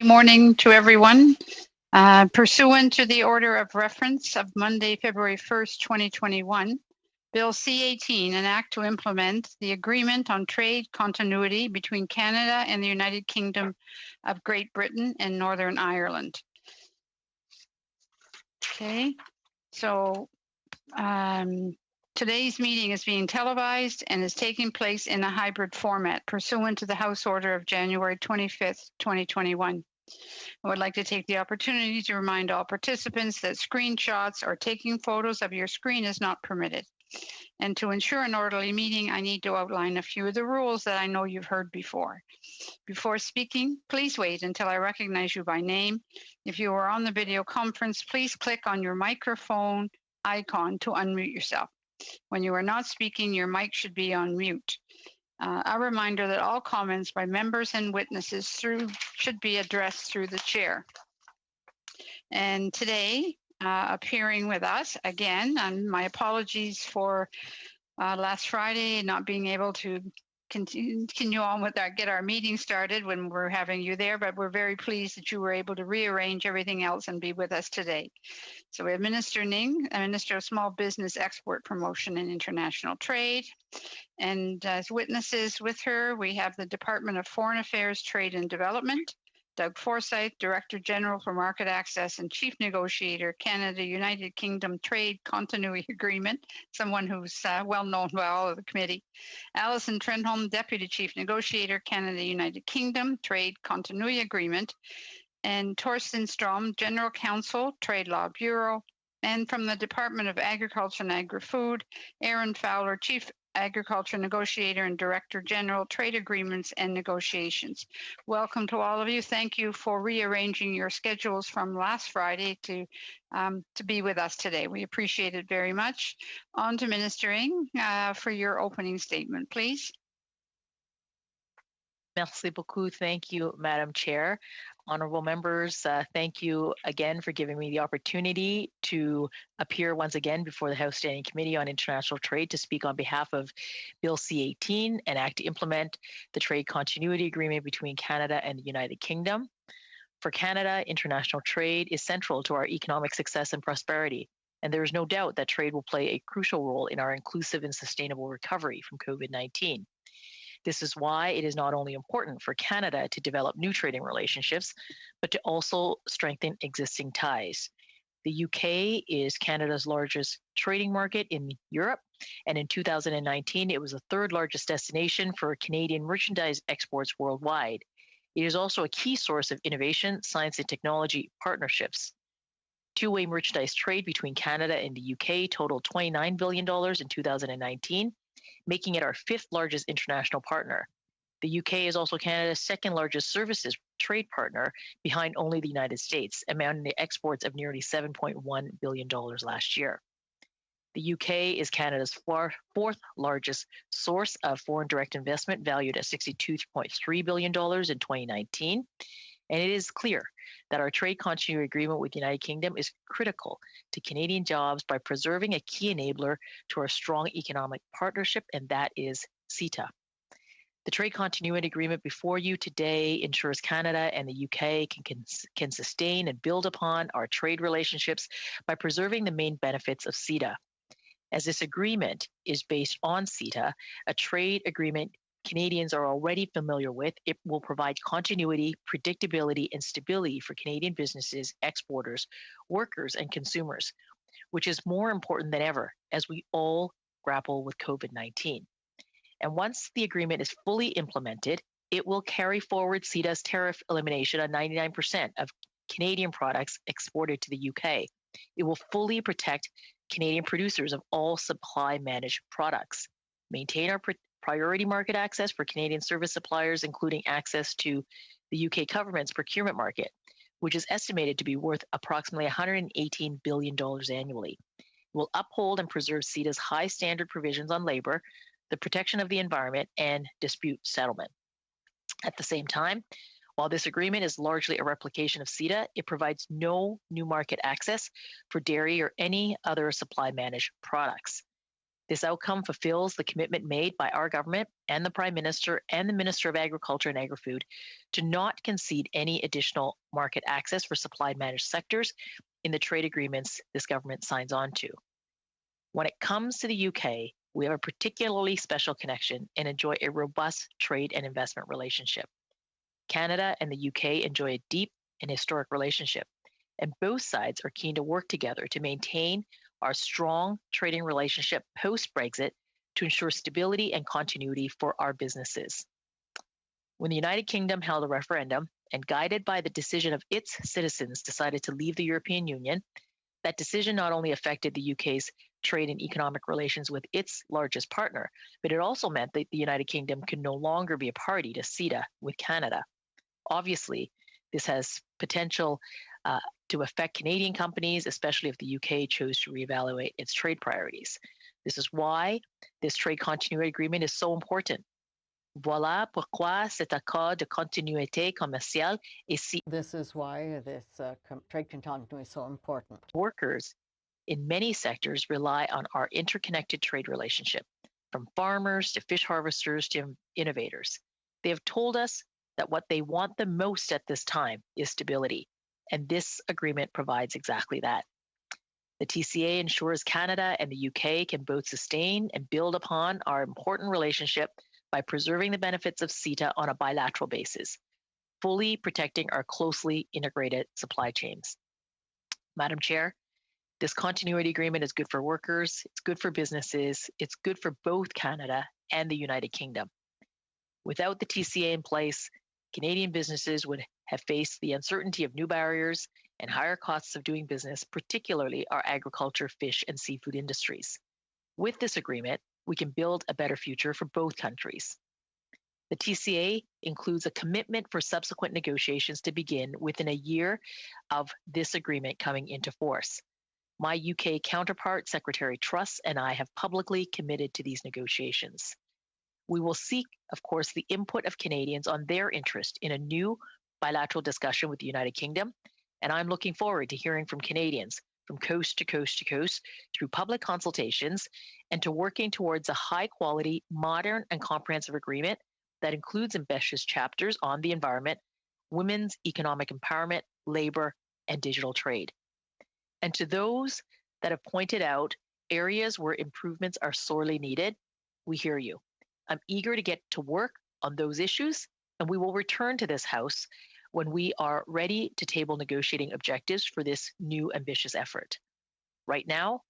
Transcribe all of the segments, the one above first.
Good morning to everyone. Pursuant to the order of reference of Monday, February 1st, 2021, Bill C-18, an act to implement the Agreement on Trade Continuity between Canada and the United Kingdom of Great Britain and Northern Ireland. Okay, so today's meeting is being televised and is taking place in a hybrid format pursuant to the House Order of January 25th, 2021. I would like to take the opportunity to remind all participants that screenshots or taking photos of your screen is not permitted. And to ensure an orderly meeting, I need to outline a few of the rules that I know you've heard before. Before speaking, please wait until I recognize you by name. If you are on the video conference, please click on your microphone icon to unmute yourself. When you are not speaking, your mic should be on mute. A reminder that all comments by members and witnesses should be addressed through the chair. And today, appearing with us again, and my apologies for last Friday not being able to continue on with get our meeting started when we're having you there, but we're very pleased that you were able to rearrange everything else and be with us today. So we have Minister Ning, Minister of Small Business, Export Promotion and International Trade. And as witnesses with her, we have the Department of Foreign Affairs, Trade and Development, Doug Forsyth, Director General for Market Access and Chief Negotiator, Canada-United Kingdom Trade Continuity Agreement, someone who's well known by all of the committee. Alison Trenholm, Deputy Chief Negotiator, Canada-United Kingdom Trade Continuity Agreement, and Torsten Strom, General Counsel, Trade Law Bureau, and from the Department of Agriculture and Agri-Food, Aaron Fowler, Chief Agriculture Negotiator and Director General, Trade Agreements and Negotiations. Welcome to all of you. Thank you for rearranging your schedules from last Friday to be with us today. We appreciate it very much. On to Minister Ing for your opening statement, please. Merci beaucoup. Thank you, Madam Chair. Honorable members, thank you again for giving me the opportunity to appear once again before the House Standing Committee on International Trade to speak on behalf of Bill C-18, an act to implement the Trade Continuity Agreement between Canada and the United Kingdom. For Canada, international trade is central to our economic success and prosperity, and there is no doubt that trade will play a crucial role in our inclusive and sustainable recovery from COVID-19. This is why it is not only important for Canada to develop new trading relationships, but to also strengthen existing ties. The UK is Canada's largest trading market in Europe, and in 2019, it was the third largest destination for Canadian merchandise exports worldwide. It is also a key source of innovation, science, and technology partnerships. Two-way merchandise trade between Canada and the UK totaled $29 billion in 2019, making it our fifth largest international partner. The UK is also Canada's second largest services trade partner, behind only the United States, amounting to exports of nearly $7.1 billion last year. The UK is Canada's fourth largest source of foreign direct investment, valued at $62.3 billion in 2019. And it is clear that our trade continuity agreement with the United Kingdom is critical to Canadian jobs by preserving a key enabler to our strong economic partnership, and that is CETA. The trade continuity agreement before you today ensures Canada and the UK can sustain and build upon our trade relationships by preserving the main benefits of CETA. As this agreement is based on CETA, a trade agreement Canadians are already familiar with, it will provide continuity, predictability, and stability for Canadian businesses, exporters, workers, and consumers, which is more important than ever as we all grapple with COVID-19. And once the agreement is fully implemented, it will carry forward CETA's tariff elimination on 99% of Canadian products exported to the UK. It will fully protect Canadian producers of all supply managed products, maintain our priority market access for Canadian service suppliers, including access to the UK government's procurement market, which is estimated to be worth approximately $118 billion annually. It will uphold and preserve CETA's high standard provisions on labor, the protection of the environment, and dispute settlement. At the same time, while this agreement is largely a replication of CETA, it provides no new market access for dairy or any other supply managed products. This outcome fulfills the commitment made by our government and the Prime Minister and the Minister of Agriculture and Agri-Food to not concede any additional market access for supply managed sectors in the trade agreements this government signs on to. When it comes to the UK, we have a particularly special connection and enjoy a robust trade and investment relationship. Canada and the UK enjoy a deep and historic relationship, and both sides are keen to work together to maintain our strong trading relationship post-Brexit to ensure stability and continuity for our businesses. When the United Kingdom held a referendum and guided by the decision of its citizens decided to leave the European Union, that decision not only affected the UK's trade and economic relations with its largest partner, but it also meant that the United Kingdom could no longer be a party to CETA with Canada. Obviously, this has potential to affect Canadian companies, especially if the UK chose to reevaluate its trade priorities. This is why this trade continuity agreement is so important. Voilà pourquoi cet accord de continuité commerciale est si. This is why this trade continuity is so important. Workers in many sectors rely on our interconnected trade relationship, from farmers to fish harvesters to innovators. They have told us that what they want the most at this time is stability, and this agreement provides exactly that. The TCA ensures Canada and the UK can both sustain and build upon our important relationship by preserving the benefits of CETA on a bilateral basis, fully protecting our closely integrated supply chains. Madam Chair, this continuity agreement is good for workers, it's good for businesses, it's good for both Canada and the United Kingdom. Without the TCA in place, Canadian businesses would have faced the uncertainty of new barriers and higher costs of doing business, particularly our agriculture, fish, and seafood industries. With this agreement, we can build a better future for both countries. The TCA includes a commitment for subsequent negotiations to begin within a year of this agreement coming into force. My UK counterpart, Secretary Truss, and I have publicly committed to these negotiations. We will seek, of course, the input of Canadians on their interest in a new bilateral discussion with the United Kingdom, and I'm looking forward to hearing from Canadians from coast to coast to coast through public consultations and to working towards a high-quality, modern, and comprehensive agreement that includes ambitious chapters on the environment, women's economic empowerment, labor, and digital trade. And to those that have pointed out areas where improvements are sorely needed, we hear you. I'm eager to get to work on those issues, and we will return to this House when we are ready to table negotiating objectives for this new ambitious effort. Right now,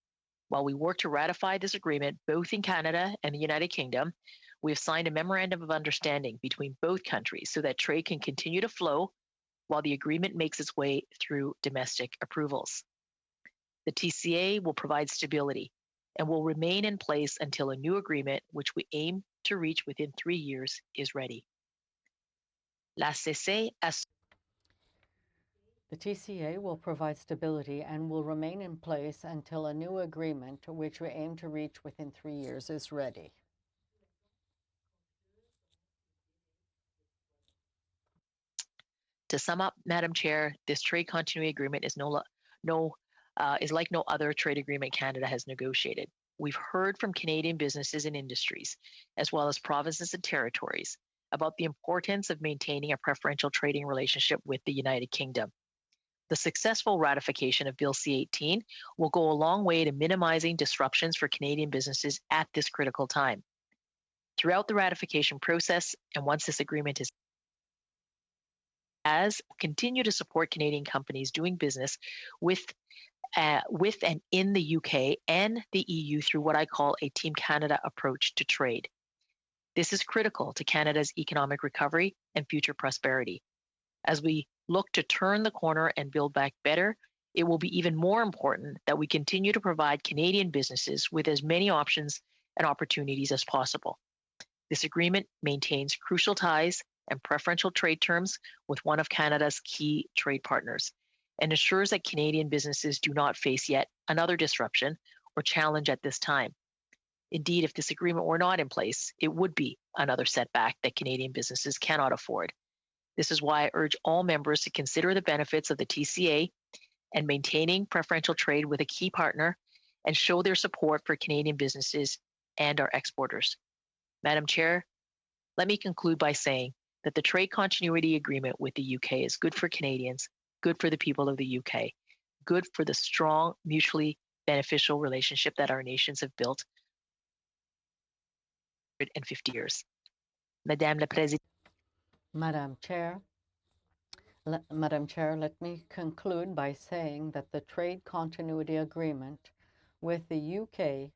while we work to ratify this agreement both in Canada and the United Kingdom, we have signed a memorandum of understanding between both countries so that trade can continue to flow while the agreement makes its way through domestic approvals. The TCA will provide stability and will remain in place until a new agreement, which we aim to reach within 3 years, is ready. La CC The TCA will provide stability and will remain in place until a new agreement, which we aim to reach within 3 years, is ready. To sum up, Madam Chair, this trade continuity agreement is like no other trade agreement Canada has negotiated. We've heard from Canadian businesses and industries, as well as provinces and territories, about the importance of maintaining a preferential trading relationship with the United Kingdom. The successful ratification of Bill C-18 will go a long way to minimizing disruptions for Canadian businesses at this critical time. Throughout the ratification process, and once this agreement is continue to support Canadian companies doing business with and in the UK and the EU through what I call a Team Canada approach to trade. This is critical to Canada's economic recovery and future prosperity. As we look to turn the corner and build back better, it will be even more important that we continue to provide Canadian businesses with as many options and opportunities as possible. This agreement maintains crucial ties and preferential trade terms with one of Canada's key trade partners and ensures that Canadian businesses do not face yet another disruption or challenge at this time. Indeed, if this agreement were not in place, it would be another setback that Canadian businesses cannot afford. This is why I urge all members to consider the benefits of the TCA and maintaining preferential trade with a key partner and show their support for Canadian businesses and our exporters. Madam Chair, let me conclude by saying that the trade continuity agreement with the UK is good for Canadians, good for the people of the UK, good for the strong, mutually beneficial relationship that our nations have built for 150 years. Madame la Présidente. Madam Chair, let me conclude by saying that the trade continuity agreement with the UK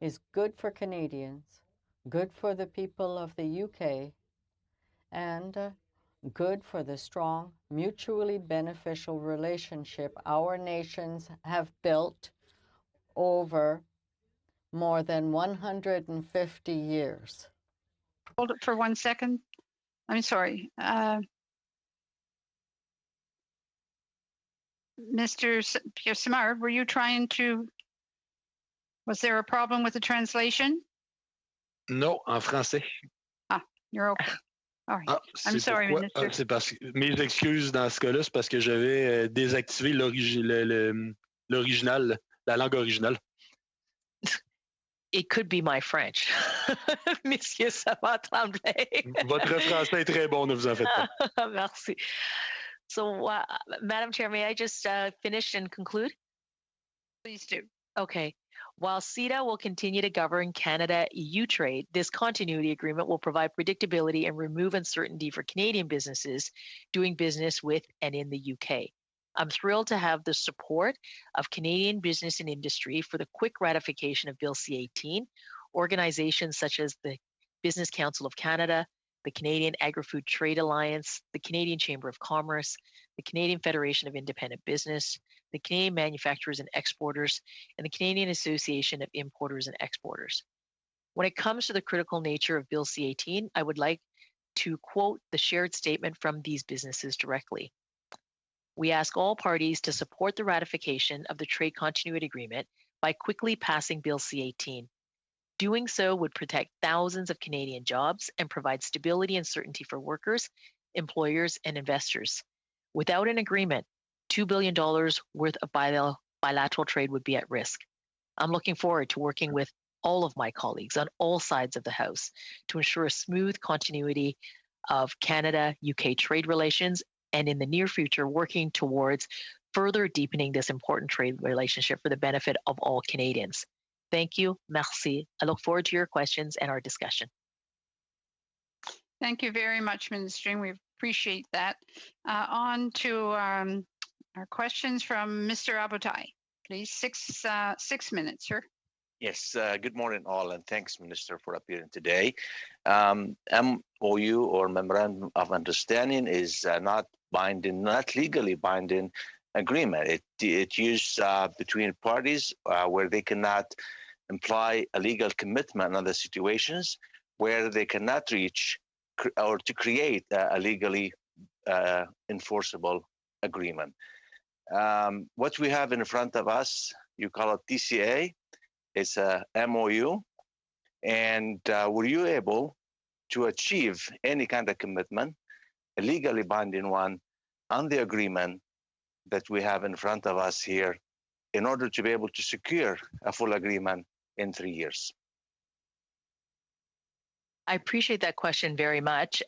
is good for Canadians, good for the people of the UK, and good for the strong, mutually beneficial relationship our nations have built over more than 150 years. Hold it for 1 second. I'm sorry. Mr. Pierre Simard, were you trying to, was there a problem with the translation? Non, en français. Ah, you're okay. All right. Ah, I'm sorry, pourquoi? Minister. C'est parce que mes excuses dans ce cas-là, c'est parce que j'avais désactivé l'original, la langue originale. It could be my French. Monsieur Savard Tremblay. Votre français est très bon, ne vous en faites pas. Merci. So, Madam Chair, may I just finish and conclude? Please do. Okay. While CETA will continue to govern Canada-EU trade, this continuity agreement will provide predictability and remove uncertainty for Canadian businesses doing business with and in the UK. I'm thrilled to have the support of Canadian business and industry for the quick ratification of Bill C-18. Organizations such as the Business Council of Canada, the Canadian Agri-Food Trade Alliance, the Canadian Chamber of Commerce, the Canadian Federation of Independent Business, the Canadian Manufacturers and Exporters, and the Canadian Association of Importers and Exporters. When it comes to the critical nature of Bill C-18, I would like to quote the shared statement from these businesses directly. We ask all parties to support the ratification of the Trade Continuity Agreement by quickly passing Bill C-18. Doing so would protect thousands of Canadian jobs and provide stability and certainty for workers, employers, and investors. Without an agreement, $2 billion worth of bilateral trade would be at risk. I'm looking forward to working with all of my colleagues on all sides of the House to ensure a smooth continuity of Canada-UK trade relations, and in the near future, working towards further deepening this important trade relationship for the benefit of all Canadians. Thank you. Merci. I look forward to your questions and our discussion. Thank you very much, Minister. We appreciate that. On to our questions from Mr. Abotai. Please, six minutes, sir. Yes, good morning all, and thanks, Minister, for appearing today. MOU or Memorandum of Understanding is not binding, not legally binding agreement. It used between parties where they cannot imply a legal commitment in other situations where they cannot reach or to create a legally enforceable agreement. What we have in front of us, you call it TCA. It's a MOU, and were you able to achieve any kind of commitment, a legally binding one, on the agreement that we have in front of us here in order to be able to secure a full agreement in 3 years? I appreciate that question very much.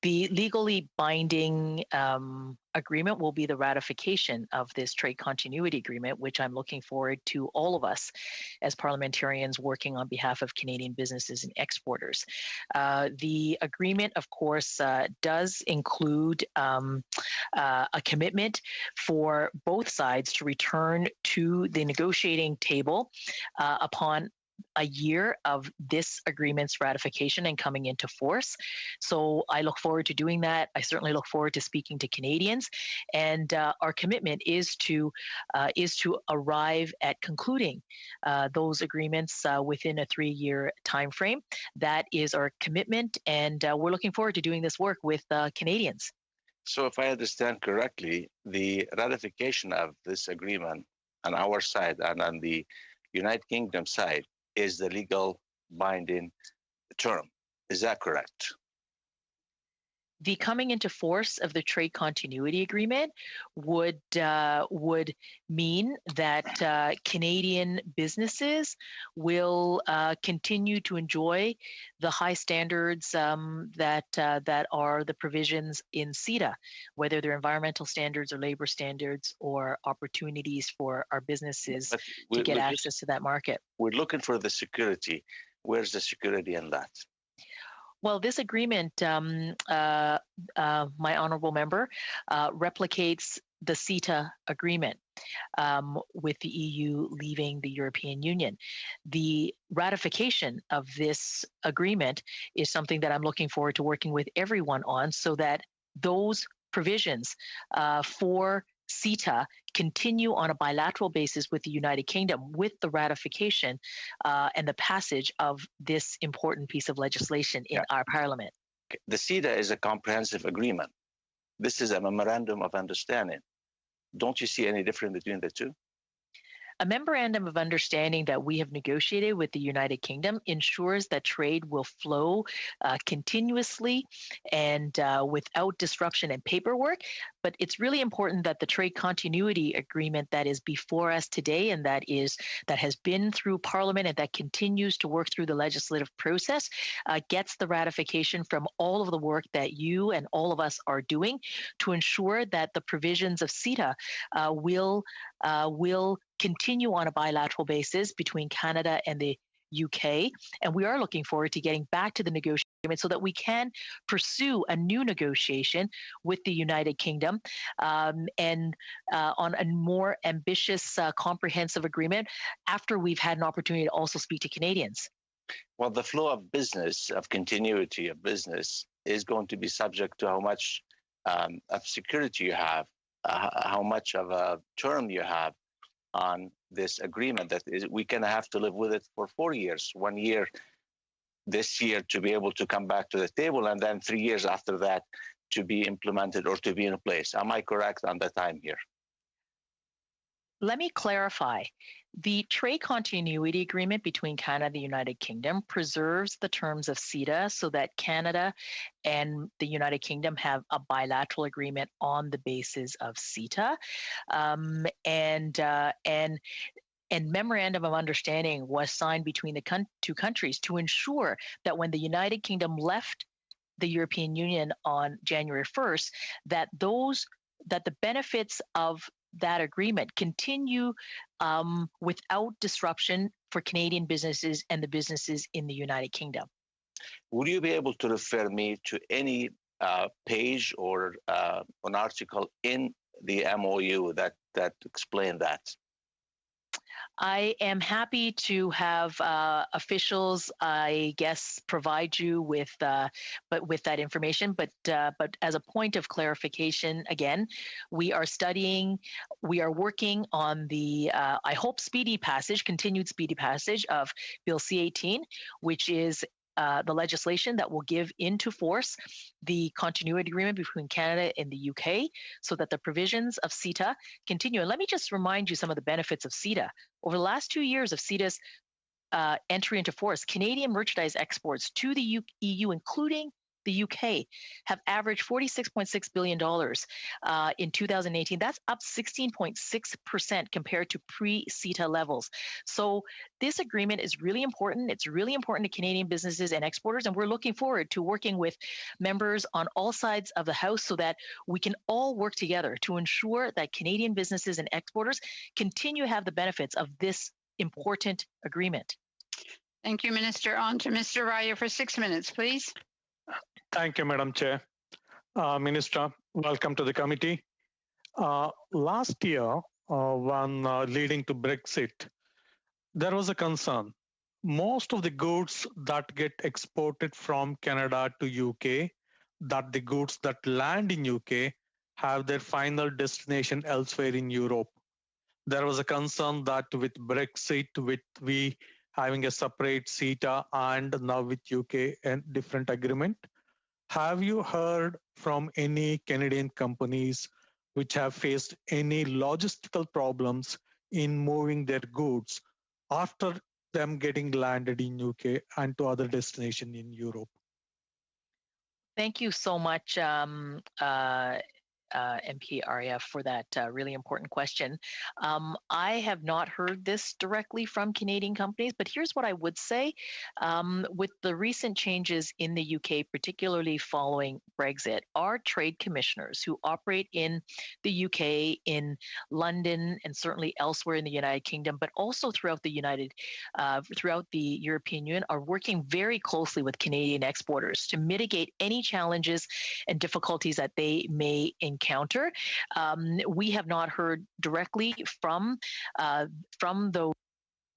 The legally binding agreement will be the ratification of this trade continuity agreement, which I'm looking forward to all of us as parliamentarians working on behalf of Canadian businesses and exporters. The agreement, of course, does include a commitment for both sides to return to the negotiating table upon a year of this agreement's ratification and coming into force. So I look forward to doing that. I certainly look forward to speaking to Canadians, and our commitment is to arrive at concluding those agreements within a 3-year time frame. That is our commitment, and we're looking forward to doing this work with Canadians. So if I understand correctly, the ratification of this agreement on our side and on the United Kingdom side is the legal binding term. Is that correct? the coming into force of the trade continuity agreement would mean that Canadian businesses will continue to enjoy the high standards that are the provisions in CETA, whether they're environmental standards or labor standards or opportunities for our businesses to get access to that market. We're looking for the security. Where's the security in that? Well, this agreement, my honourable member, replicates the CETA agreement with the EU leaving the European Union. The ratification of this agreement is something that I'm looking forward to working with everyone on, so that those provisions for CETA continue on a bilateral basis with the United Kingdom, with the ratification and the passage of this important piece of legislation in our Parliament. The CETA is a comprehensive agreement. This is a memorandum of understanding. Don't you see any difference between the two? A memorandum of understanding that we have negotiated with the United Kingdom ensures that trade will flow continuously and without disruption and paperwork. But it's really important that the trade continuity agreement that is before us today and that has been through Parliament and that continues to work through the legislative process gets the ratification from all of the work that you and all of us are doing to ensure that the provisions of CETA will continue on a bilateral basis between Canada and the UK. And we are looking forward to getting back to the negotiation so that we can pursue a new negotiation with the United Kingdom and on a more ambitious, comprehensive agreement after we've had an opportunity to also speak to Canadians. Well, the flow of business, of continuity of business, is going to be subject to how much of security you have, how much of a term you have on this agreement. That is, we can have to live with it for 4 years, 1 year this year to be able to come back to the table, and then 3 years after that to be implemented or to be in place. Am I correct on the time here? Let me clarify. The trade continuity agreement between Canada and the United Kingdom preserves the terms of CETA so that Canada and the United Kingdom have a bilateral agreement on the basis of CETA. And memorandum of understanding was signed between the two countries to ensure that when the United Kingdom left the European Union on January 1st, that the benefits of that agreement continue without disruption for Canadian businesses and the businesses in the United Kingdom. Would you be able to refer me to any page or an article in the MOU that explain that? I am happy to have officials, I guess, provide you with that information. But as a point of clarification, again, we are working on the, I hope, continued speedy passage of Bill C-18, which is the legislation that will give into force the continuity agreement between Canada and the UK so that the provisions of CETA continue. And let me just remind you some of the benefits of CETA. Over the last 2 years of CETA's entry into force, Canadian merchandise exports to the EU, including the UK, have averaged $46.6 billion in 2018. That's up 16.6% compared to pre-CETA levels. So this agreement is really important. It's really important to Canadian businesses and exporters, and we're looking forward to working with members on all sides of the House so that we can all work together to ensure that Canadian businesses and exporters continue to have the benefits of this important agreement. Thank you, Minister. On to Mr. Raya for 6 minutes, please. Thank you, Madam Chair. Minister, welcome to the committee. Last year, when leading to Brexit, there was a concern. Most of the goods that get exported from Canada to UK, that the goods that land in UK have their final destination elsewhere in Europe. There was a concern that with Brexit, with we having a separate CETA and now with UK and different agreement, have you heard from any Canadian companies which have faced any logistical problems in moving their goods after them getting landed in UK and to other destinations in Europe? Thank you so much, MP Arya, for that really important question. I have not heard this directly from Canadian companies, but here's what I would say. With the recent changes in the UK, particularly following Brexit, our trade commissioners who operate in the UK, in London, and certainly elsewhere in the United Kingdom, but also throughout the European Union, are working very closely with Canadian exporters to mitigate any challenges and difficulties that they may encounter. We have not heard directly from those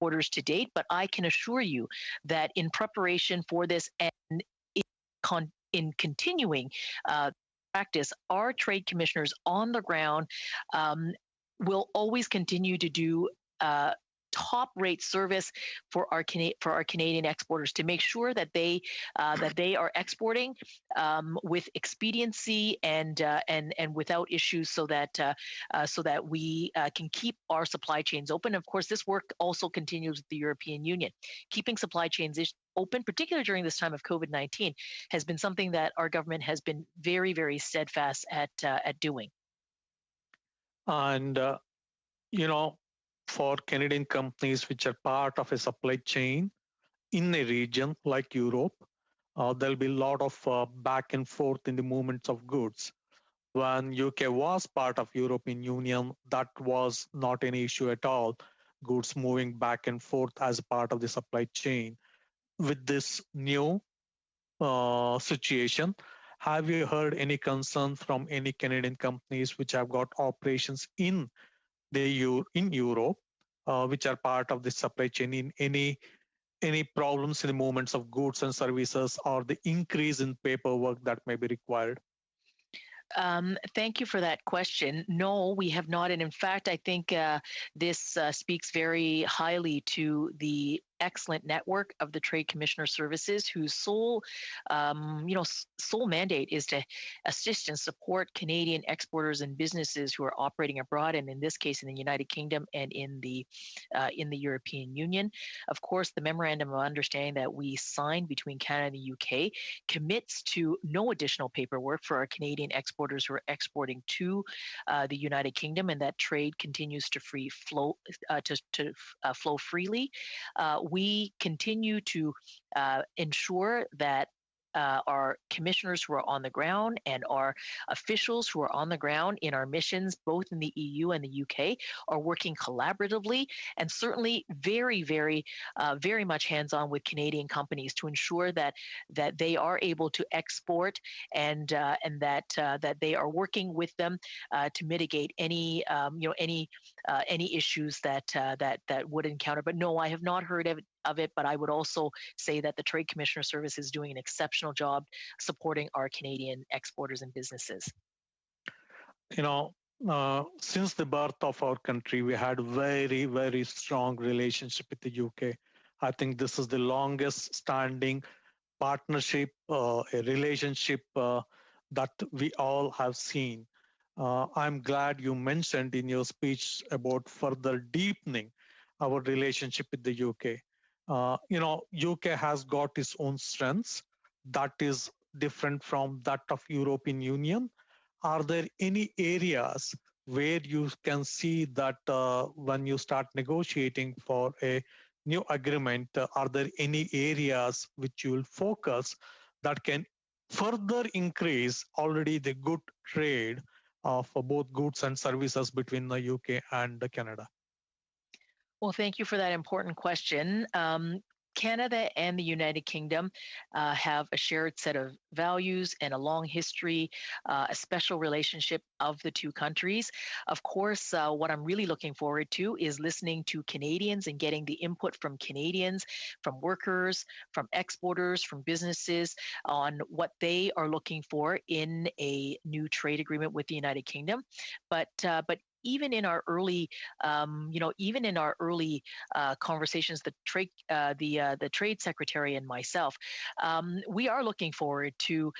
orders to date, but I can assure you that in preparation for this and in continuing practice, our trade commissioners on the ground will always continue to do top rate service for our Canadian exporters to make sure that they are exporting with expediency and without issues, so that we can keep our supply chains open. Of course, this work also continues with the European Union. Keeping supply chains open, particularly during this time of COVID-19, has been something that our government has been very, very steadfast at doing. And for Canadian companies which are part of a supply chain in a region like Europe, there'll be a lot of back and forth in the movements of goods. When UK was part of European Union, that was not an issue at all. Goods moving back and forth as part of the supply chain. With this new situation, have you heard any concern from any Canadian companies which have got operations in Europe, which are part of the supply chain, in any problems in the movements of goods and services, or the increase in paperwork that may be required? Thank you for that question. No, we have not. And in fact, I think this speaks very highly to the excellent network of the Trade Commissioner Services, whose sole mandate is to assist and support Canadian exporters and businesses who are operating abroad, and in this case, in the United Kingdom and in the European Union. Of course, the memorandum of understanding that we signed between Canada and the UK commits to no additional paperwork for our Canadian exporters who are exporting to the United Kingdom, and that trade continues to flow freely. We continue to ensure that our commissioners who are on the ground and our officials who are on the ground in our missions, both in the EU and the UK, are working collaboratively and certainly very, very, very much hands-on with Canadian companies to ensure that they are able to export and that they are working with them to mitigate any issues that would encounter. But no, I have not heard of it, but I would also say that the Trade Commissioner Service is doing an exceptional job supporting our Canadian exporters and businesses. Since the birth of our country, we had very, very strong relationship with the UK. I think this is the longest standing partnership, a relationship that we all have seen. I'm glad you mentioned in your speech about further deepening our relationship with the UK. UK has got its own strengths that is different from that of European Union. Are there any areas where you can see that when you start negotiating for a new agreement, are there any areas which you will focus that can further increase already the good trade for both goods and services between the UK and Canada? Well, thank you for that important question. Canada and the United Kingdom have a shared set of values and a long history, a special relationship of the two countries. Of course, what I'm really looking forward to is listening to Canadians and getting the input from Canadians, from workers, from exporters, from businesses on what they are looking for in a new trade agreement with the United Kingdom. But even in our early, conversations, the trade secretary and myself, we are looking forward to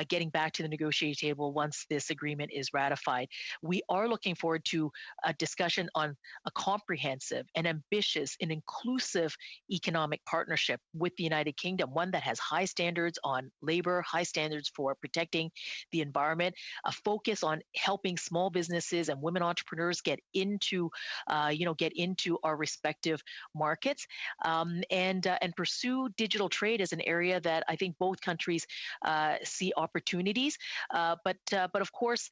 getting back to the negotiating table once this agreement is ratified. We are looking forward to a discussion on a comprehensive and ambitious and inclusive economic partnership with the United Kingdom, one that has high standards on labor, high standards for protecting the environment, a focus on helping small businesses and women entrepreneurs get into our respective markets, and pursue digital trade as an area that I think both countries see opportunities. But of course,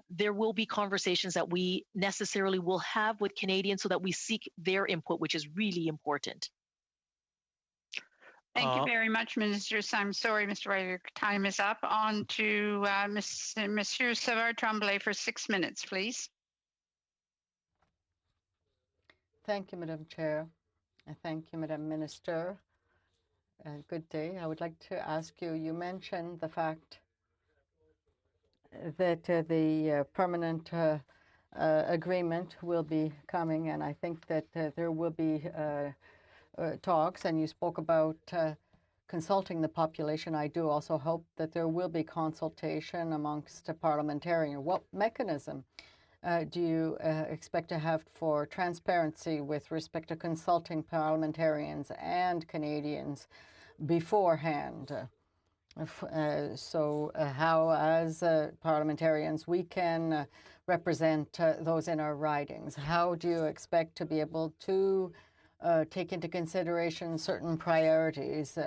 there will be conversations that we necessarily will have with Canadians so that we seek their input, which is really important. Thank you very much, Minister. I'm sorry, Mr. White, your time is up. On to Monsieur Savard-Tremblay for 6 minutes, please. Thank you, Madam Chair. Thank you, Madam Minister. Good day. I would like to ask you, you mentioned the fact that the permanent agreement will be coming, and I think that there will be talks, and you spoke about consulting the population. I do also hope that there will be consultation amongst parliamentarians. What mechanism do you expect to have for transparency with respect to consulting parliamentarians and Canadians beforehand? So how, as parliamentarians, we can represent those in our ridings? How do you expect to be able to take into consideration certain priorities?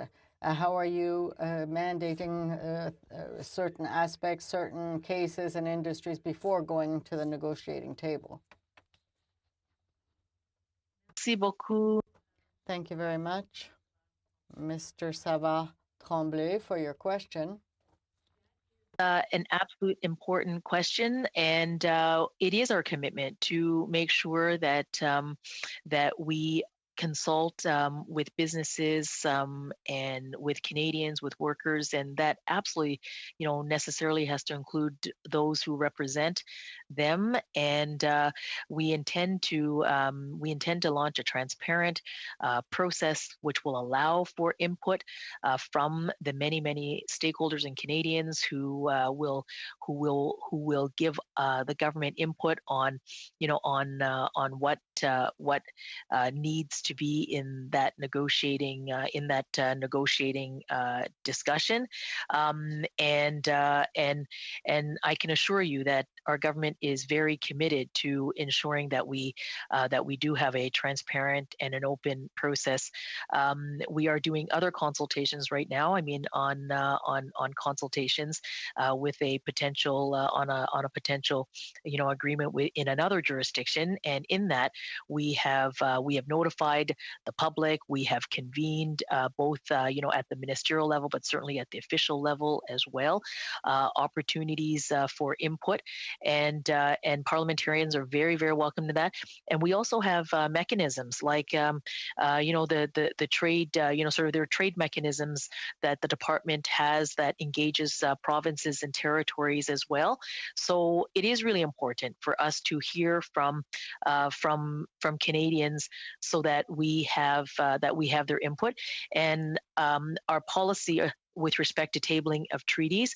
How are you mandating certain aspects, certain cases and industries before going to the negotiating table? Merci beaucoup. Thank you very much, Mr. Savard-Tremblay, for your question. An absolute important question, and it is our commitment to make sure that that we consult with businesses and with Canadians, with workers, and that absolutely, necessarily has to include those who represent them. And we intend to launch a transparent process which will allow for input from the many stakeholders and Canadians who will give the government input on what needs to be in that negotiating discussion, and I can assure you that our government is very committed to ensuring that we do have a transparent and an open process. We are doing other consultations right now. I mean, on consultations with a potential on a potential agreement in another jurisdiction, and in that we have notified the public. We have convened both at the ministerial level, but certainly at the official level as well, opportunities for input, and parliamentarians are very, very welcome to that. And we also have mechanisms like the trade, sort of their trade mechanisms that the department has that engages provinces and territories as well. So it is really important for us to hear from Canadians so that we have their input, and our policy with respect to tabling of treaties.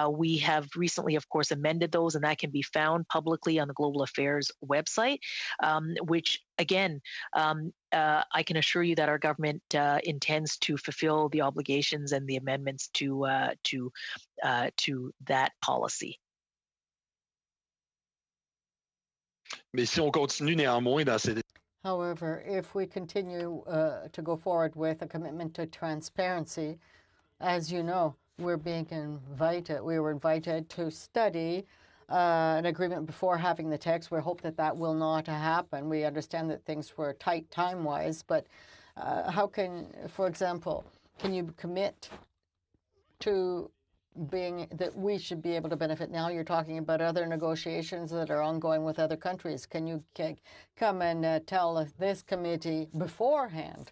We have recently, of course, amended those, and that can be found publicly on the Global Affairs website, which, again, I can assure you that our government intends to fulfill the obligations and the amendments to that policy. Mais si on continue néanmoins dans ces... However, if we continue to go forward with a commitment to transparency, as you know, we were invited to study an agreement before having the text. We hope that will not happen. We understand that things were tight time-wise, but how for example, can you commit to that we should be able to benefit? Now you're talking about other negotiations that are ongoing with other countries. Can you come and tell this committee beforehand,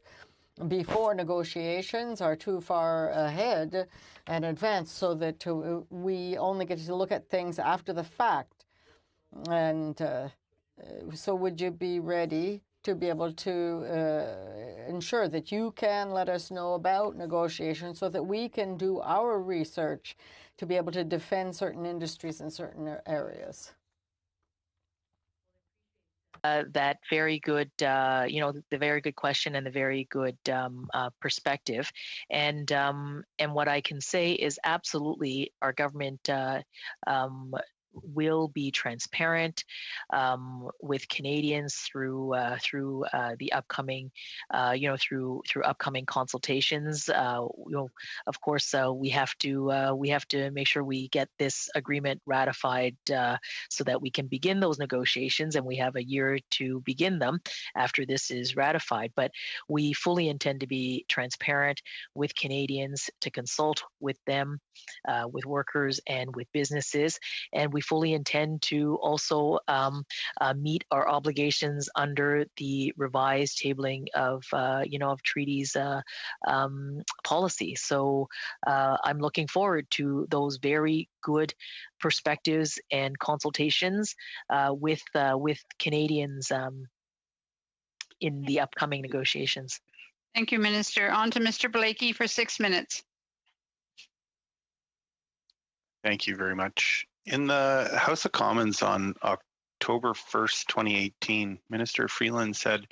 before negotiations are too far ahead and advanced, so that we only get to look at things after the fact, and so would you be ready to be able to ensure that you can let us know about negotiations so that we can do our research to be able to defend certain industries in certain areas? That very good, the very good question and the very good perspective, and what I can say is absolutely our government will be transparent with Canadians through the upcoming, through upcoming consultations. Of course, we have to make sure we get this agreement ratified so that we can begin those negotiations, and we have a year to begin them after this is ratified. But we fully intend to be transparent with Canadians, to consult with them, with workers and with businesses, and we fully intend to also meet our obligations under the revised tabling of treaties policy. So I'm looking forward to those very good perspectives and consultations with Canadians in the upcoming negotiations. Thank you, Minister. On to Mr. Blakey for 6 minutes. Thank you very much. In the House of Commons on October 1st, 2018, Minister Freeland said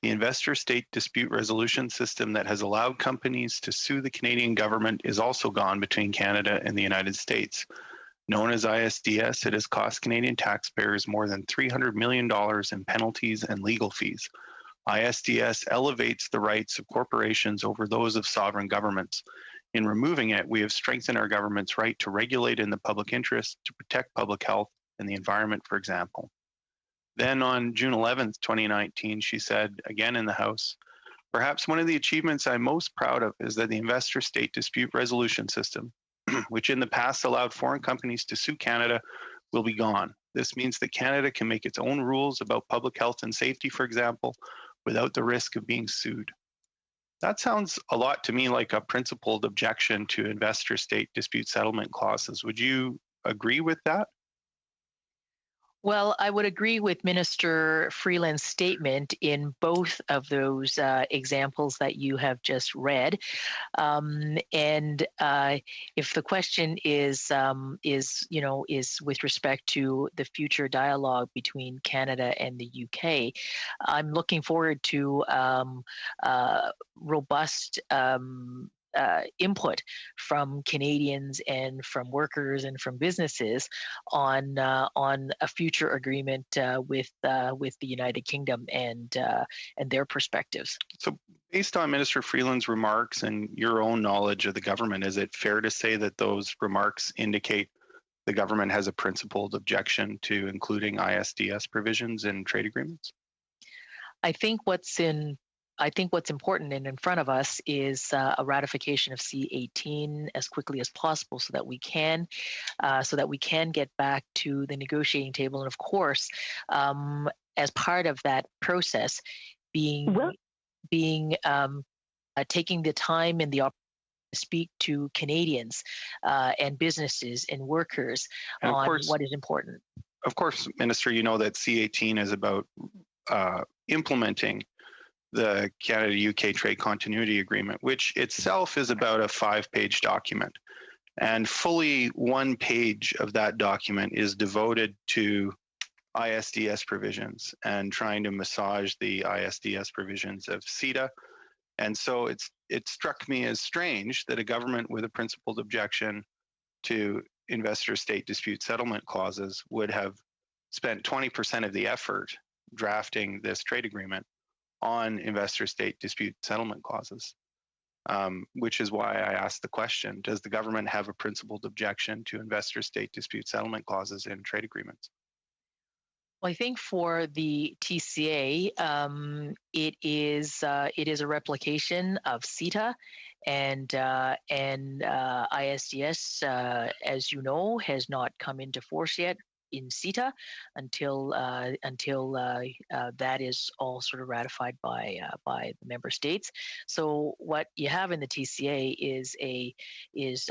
the investor state dispute resolution system that has allowed companies to sue the Canadian government is also gone between Canada and the United States. Known as ISDS, it has cost Canadian taxpayers more than $300 million in penalties and legal fees. ISDS elevates the rights of corporations over those of sovereign governments. In removing it, we have strengthened our government's right to regulate in the public interest, to protect public health and the environment, for example. Then on June 11th, 2019, she said, again in the House, perhaps one of the achievements I'm most proud of is that the investor state dispute resolution system, which in the past allowed foreign companies to sue Canada, will be gone. This means that Canada can make its own rules about public health and safety, for example, without the risk of being sued. That sounds a lot to me like a principled objection to investor state dispute settlement clauses. Would you agree with that? Well, I would agree with Minister Freeland's statement in both of those examples that you have just read. And if the question is with respect to the future dialogue between Canada and the UK, I'm looking forward to robust input from Canadians and from workers and from businesses on a future agreement with the United Kingdom and their perspectives. So, based on Minister Freeland's remarks and your own knowledge of the government, is it fair to say that those remarks indicate the government has a principled objection to including ISDS provisions in trade agreements? I think what's important and in front of us is a ratification of C-18 as quickly as possible, so that we can get back to the negotiating table. And of course, as part of that process, taking the time and the opportunity to speak to Canadians and businesses and workers on what is important. Of course, Minister, you know that C-18 is about implementing the Canada-UK Trade Continuity Agreement, which itself is about a 5-page document. And fully 1 page of that document is devoted to ISDS provisions and trying to massage the ISDS provisions of CETA. And so it struck me as strange that a government with a principled objection to investor state dispute settlement clauses would have spent 20% of the effort drafting this trade agreement on investor state dispute settlement clauses, which is why I asked the question, does the government have a principled objection to investor state dispute settlement clauses in trade agreements? Well, I think for the TCA, it is a replication of CETA, and ISDS, as you know, has not come into force yet. in CETA until that is all sort of ratified by the member states. So what you have in the TCA is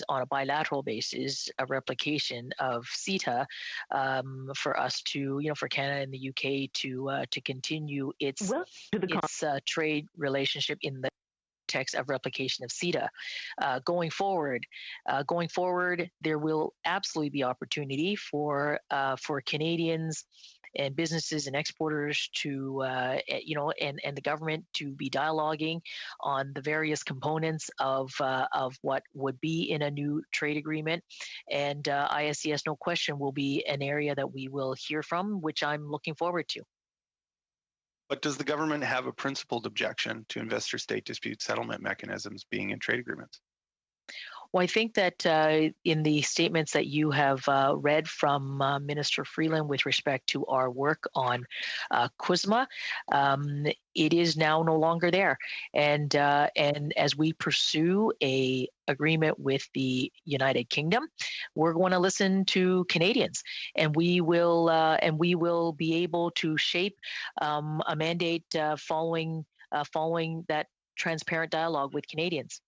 on a bilateral basis a replication of CETA for us to, for Canada and the UK to continue its trade relationship in the context of replication of CETA. Going forward, there will absolutely be opportunity for Canadians and businesses and exporters to, and the government to be dialoguing on the various components of what would be in a new trade agreement. And ISDS, no question, will be an area that we will hear from, which I'm looking forward to. But does the government have a principled objection to investor-state dispute settlement mechanisms being in trade agreements? Well, I think that in the statements that you have read from Minister Freeland with respect to our work on CUSMA, it is now no longer there. And as we pursue a agreement with the United Kingdom, we're going to listen to Canadians, and we will be able to shape a mandate following that transparent dialogue with Canadians.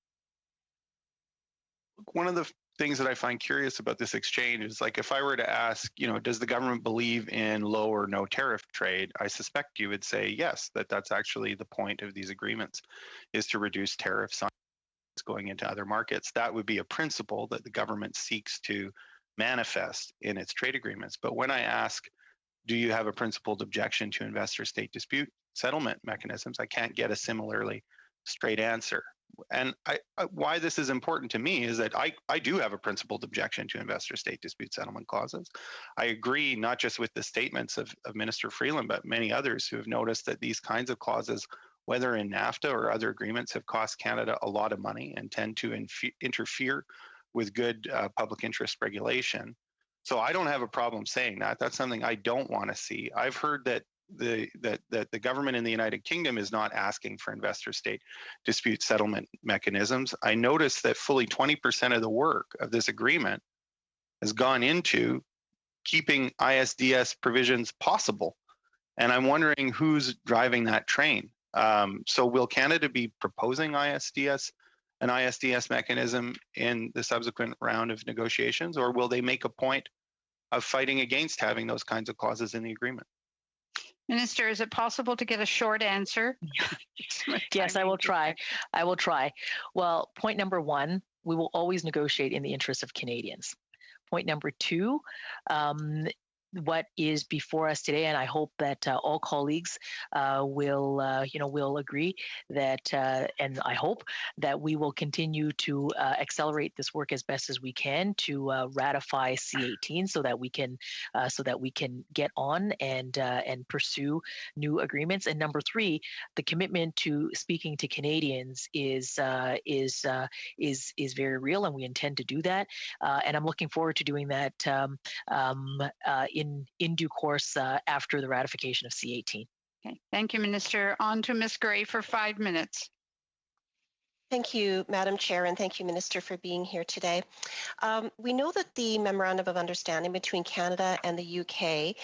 One of the things that I find curious about this exchange is, like, if I were to ask, does the government believe in low or no tariff trade? I suspect you would say yes, that's actually the point of these agreements, is to reduce tariffs on going into other markets. That would be a principle that the government seeks to manifest in its trade agreements. But when I ask, do you have a principled objection to investor-state dispute settlement mechanisms, I can't get a similarly straight answer. And why this is important to me is that I do have a principled objection to investor-state dispute settlement clauses. I agree not just with the statements of Minister Freeland, but many others who have noticed that these kinds of clauses, whether in NAFTA or other agreements, have cost Canada a lot of money and tend to interfere with good public interest regulation. So I don't have a problem saying that. That's something I don't want to see. I've heard that the government in the United Kingdom is not asking for investor-state dispute settlement mechanisms. I noticed that fully 20% of the work of this agreement has gone into keeping ISDS provisions possible. And I'm wondering who's driving that train. So will Canada be proposing an ISDS mechanism in the subsequent round of negotiations, or will they make a point of fighting against having those kinds of clauses in the agreement? Minister, is it possible to get a short answer? Yes, I will try. Well, point number one, we will always negotiate in the interest of Canadians. Point number two, what is before us today, and I hope that all colleagues will agree that, and I hope that we will continue to accelerate this work as best as we can to ratify C-18, so that we can get on and pursue new agreements. And number three, the commitment to speaking to Canadians is very real, and we intend to do that. And I'm looking forward to doing that in due course after the ratification of C-18. Okay, thank you, Minister. On to Ms. Gray for 5 minutes. Thank you, Madam Chair, and thank you, Minister, for being here today. We know that the Memorandum of Understanding between Canada and the UK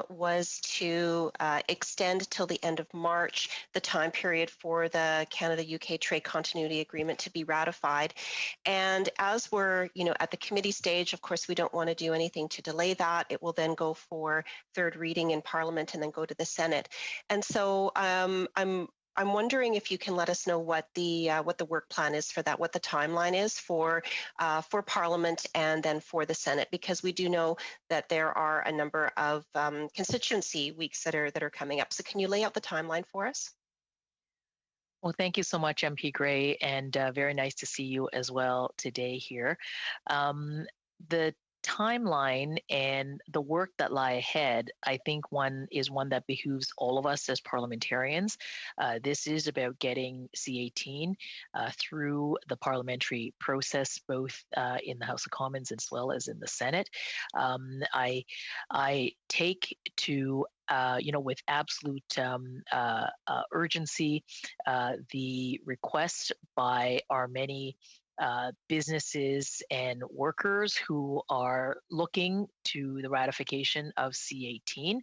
was to extend till the end of March the time period for the Canada-UK Trade Continuity Agreement to be ratified. And as we're, at the committee stage, of course, we don't want to do anything to delay that. It will then go for third reading in Parliament and then go to the Senate. And so I'm wondering if you can let us know what the work plan is for that, what the timeline is for Parliament and then for the Senate, because we do know that there are a number of constituency weeks that are coming up. So can you lay out the timeline for us? Well, thank you so much, MP Gray, and very nice to see you as well today here. The timeline and the work that lie ahead, I think one that behooves all of us as parliamentarians. This is about getting C-18 through the parliamentary process, both in the House of Commons as well as in the Senate. I take to with absolute urgency the request by our many businesses and workers who are looking to the ratification of C-18,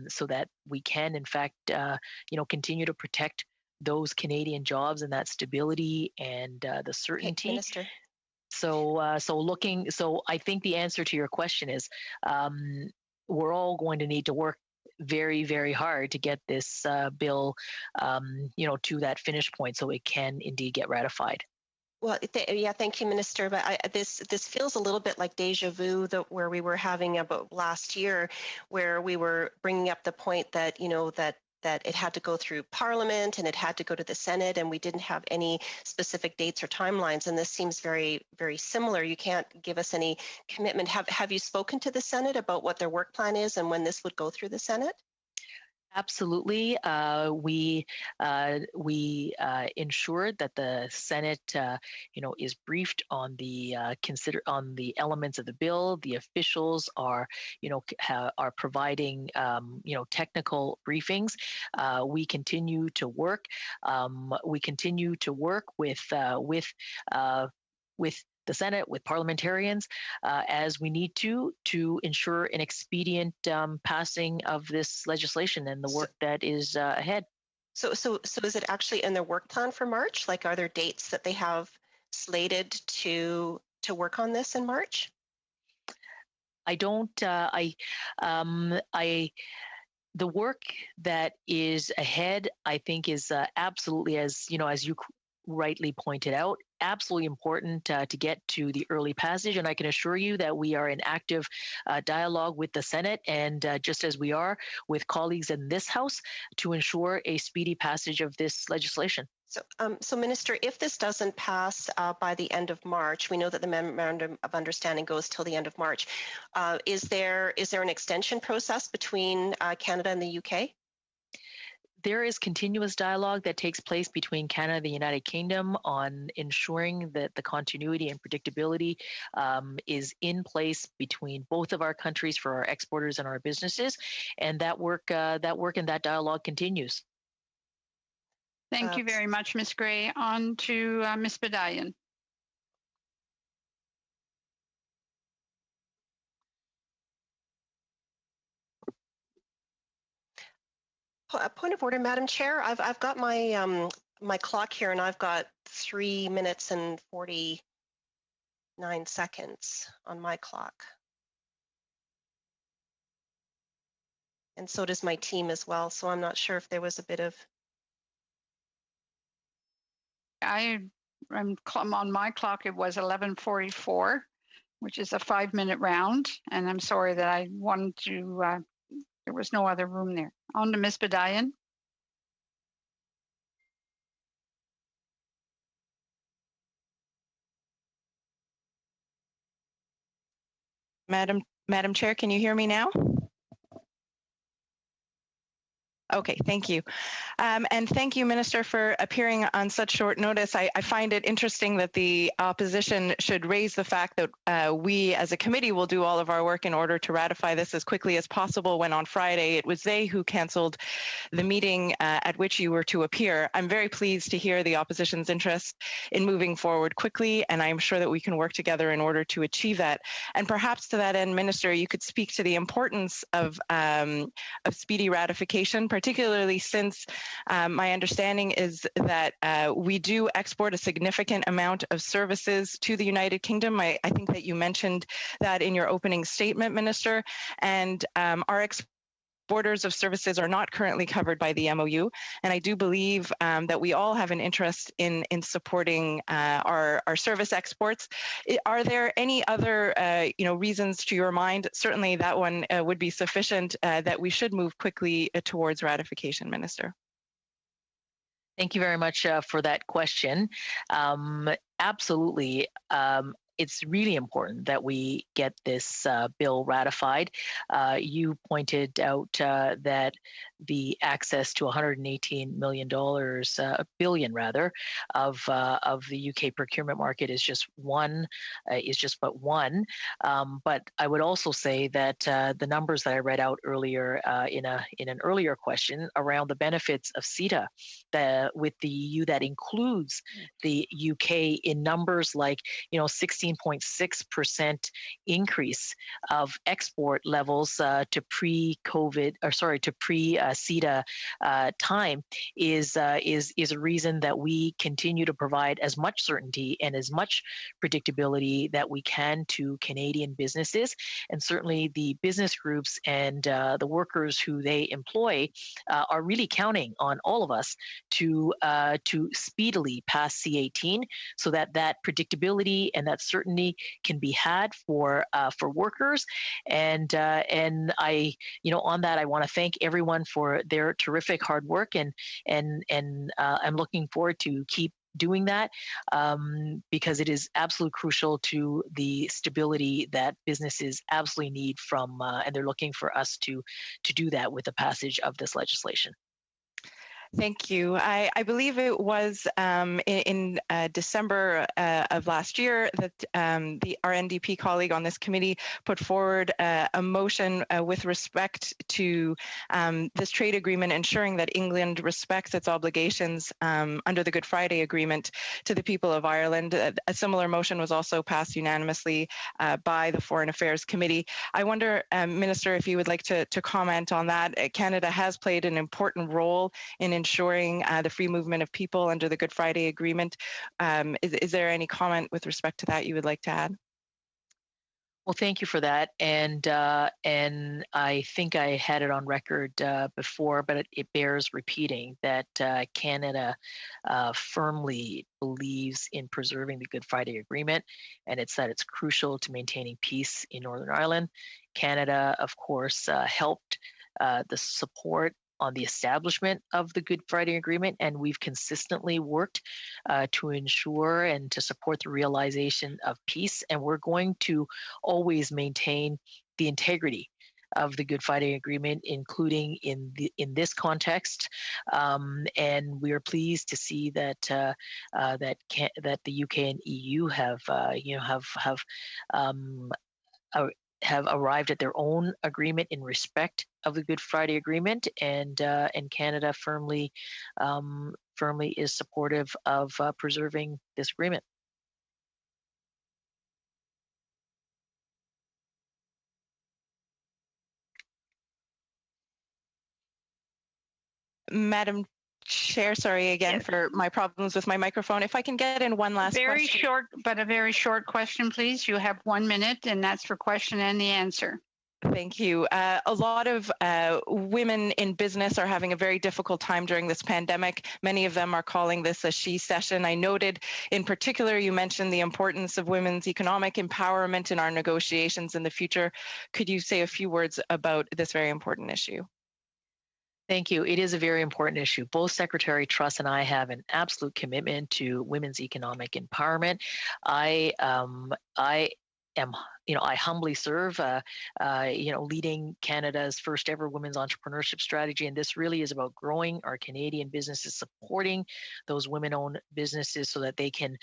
so that we can, in fact, continue to protect those Canadian jobs and that stability and the certainty. Minister. So I think the answer to your question is we're all going to need to work very, very hard to get this bill, to that finish point so it can indeed get ratified. Well, thank you, Minister. But this feels a little bit like deja vu where we were having about last year, where we were bringing up the point that that it had to go through Parliament and it had to go to the Senate, and we didn't have any specific dates or timelines. And this seems very, very similar. You can't give us any commitment. Have you spoken to the Senate about what their work plan is and when this would go through the Senate? Absolutely. We ensured that the Senate, is briefed on the on the elements of the bill. The officials are, are providing, technical briefings. We continue to work. We continue to work with the Senate, with parliamentarians, as we need to ensure an expedient passing of this legislation and the work that is ahead. So is it actually in their work plan for March? Like, are there dates that they have slated to work on this in March? I don't. The work that is ahead, I think, is absolutely, as you rightly pointed out, absolutely important to get to the early passage. And I can assure you that we are in active dialogue with the Senate, and just as we are with colleagues in this House, to ensure a speedy passage of this legislation. So, Minister, if this doesn't pass by the end of March, we know that the Memorandum of Understanding goes till the end of March. Is there an extension process between Canada and the UK? There is continuous dialogue that takes place between Canada and the United Kingdom on ensuring that the continuity and predictability is in place between both of our countries for our exporters and our businesses, and that work and that dialogue continues. Thank you very much, Ms. Gray. On to Ms. Bedian. A point of order, Madam Chair. I've got my my clock here, and I've got 3 minutes and 49 seconds on my clock, and so does my team as well. So I'm not sure if there was a bit of. I'm on my clock. It was 11:44, which is a 5-minute round, and I'm sorry that I wanted to. There was no other room there. On to Ms. Bedian. Madam Chair, can you hear me now? Okay, thank you. And thank you, Minister, for appearing on such short notice. I find it interesting that the opposition should raise the fact that we as a committee will do all of our work in order to ratify this as quickly as possible, when on Friday it was they who canceled the meeting at which you were to appear. I'm very pleased to hear the opposition's interest in moving forward quickly, and I'm sure that we can work together in order to achieve that. And perhaps to that end, Minister, you could speak to the importance of speedy ratification, particularly since my understanding is that we do export a significant amount of services to the United Kingdom. I think that you mentioned that in your opening statement, Minister, and our exporters of services are not currently covered by the MOU. And I do believe that we all have an interest in supporting our service exports. Are there any other reasons to your mind? Certainly that one would be sufficient that we should move quickly towards ratification, Minister. Thank you very much for that question. Absolutely. it's really important that we get this bill ratified. You pointed out that the access to $118 billion rather, of the UK procurement market is just but one. But I would also say that the numbers that I read out earlier in an earlier question around the benefits of CETA with the EU that includes the UK in numbers like 16.6% increase of export levels to pre-CETA time is a reason that we continue to provide as much certainty and as much predictability that we can to Canadian businesses, and certainly the business groups and the workers who they employ are really counting on all of us to speedily pass C-18, so that predictability and that certainty can be had for workers. And I, on that, I want to thank everyone for their terrific hard work, and I'm looking forward to keep doing that because it is absolutely crucial to the stability that businesses absolutely need from, and they're looking for us to do that with the passage of this legislation. Thank you. I believe it was in December of last year that our NDP colleague on this committee put forward a motion with respect to this trade agreement, ensuring that England respects its obligations under the Good Friday Agreement to the people of Ireland. A similar motion was also passed unanimously by the Foreign Affairs Committee. I wonder, Minister, if you would like to comment on that. Canada has played an important role in ensuring the free movement of people under the Good Friday Agreement. Is there any comment with respect to that you would like to add? Well, thank you for that, and I think I had it on record before, but it bears repeating that Canada firmly believes in preserving the Good Friday Agreement, and it's crucial to maintaining peace in Northern Ireland. Canada, of course, helped the support on the establishment of the Good Friday Agreement, and we've consistently worked to ensure and to support the realization of peace, and we're going to always maintain the integrity of the Good Friday Agreement, including in this context, and we are pleased to see that that the UK and EU have arrived at their own agreement in respect of the Good Friday Agreement, and Canada firmly is supportive of preserving this agreement. Madam Chair, sorry again for my problems with my microphone. If I can get in one last question. A very short question, please. You have 1 minute, and that's for question and the answer. Thank you. A lot of women in business are having a very difficult time during this pandemic. Many of them are calling this a she session. I noted in particular, you mentioned the importance of women's economic empowerment in our negotiations in the future. Could you say a few words about this very important issue? Thank you. It is a very important issue. Both Secretary Truss and I have an absolute commitment to women's economic empowerment. I humbly serve, leading Canada's first ever women's entrepreneurship strategy, and this really is about growing our Canadian businesses, supporting those women-owned businesses so that they can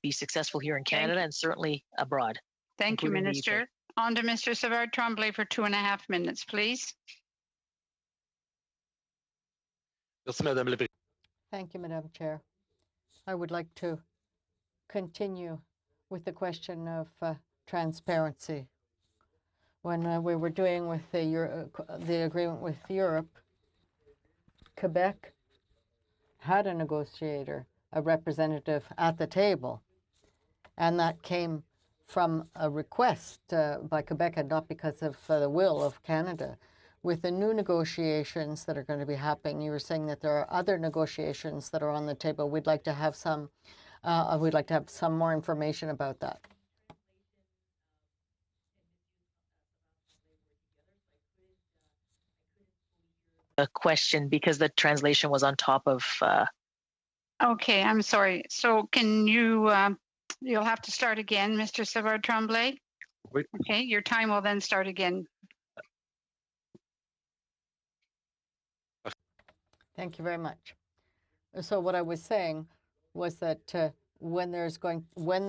be successful here in Canada and certainly abroad. Thank you, Minister. On to Mr. Savard Tremblay for 2.5 minutes, please. Thank you, Madam Chair. I would like to continue with the question of transparency. When we were doing with the agreement with Europe, Quebec had a negotiator, a representative at the table, and that came from a request by Quebec and not because of the will of Canada. With the new negotiations that are going to be happening, you were saying that there are other negotiations that are on the table. We'd like to have some more information about that. A question because the translation was on top of. Okay, I'm sorry. So can you you'll have to start again, Mr. Savard Tremblay. Oui. Okay, your time will then start again. Thank you very much. So what I was saying was that when there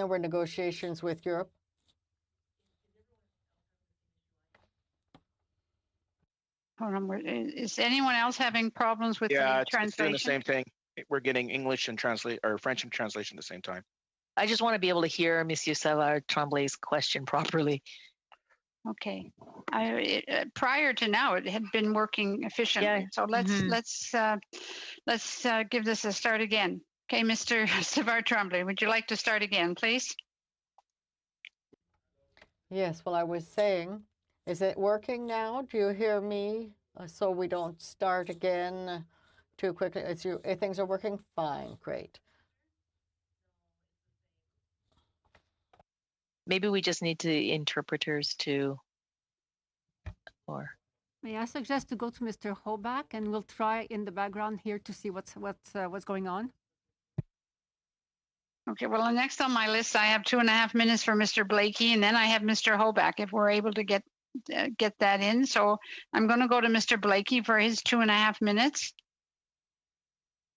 were negotiations with Europe, Hold on, is anyone else having problems with the translation? It's doing the same thing. We're getting English and translate or French and translation at the same time. I just want to be able to hear Monsieur Savard Tremblay's question properly. Okay. Prior to now, it had been working efficiently. Yeah. So let's give this a start again. Okay, Mr. Savard Tremblay, would you like to start again, please? yes, well, I was saying, is it working now? Do you hear me? So we don't start again too quickly. Things are working fine. Great. Maybe we just need interpreters to, or. May I suggest to go to Mr. Hoback, and we'll try in the background here to see what's going on. Okay, well, next on my list, I have 2.5 minutes for Mr. Blakey, and then I have Mr. Hoback, if we're able to get that in. So I'm going to go to Mr. Blakey for his 2.5 minutes.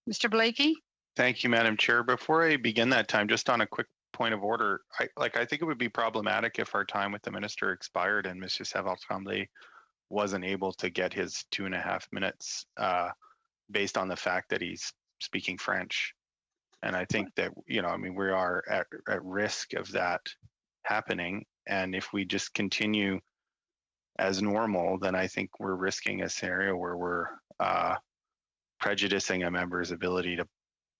Mr. Blakey? Thank you, Madam Chair. Before I begin that time, just on a quick point of order, I think it would be problematic if our time with the minister expired and Monsieur Savard Tremblay wasn't able to get his 2.5 minutes based on the fact that he's speaking French. And I think that, we are at risk of that happening. And if we just continue as normal, then I think we're risking a scenario where we're prejudicing a member's ability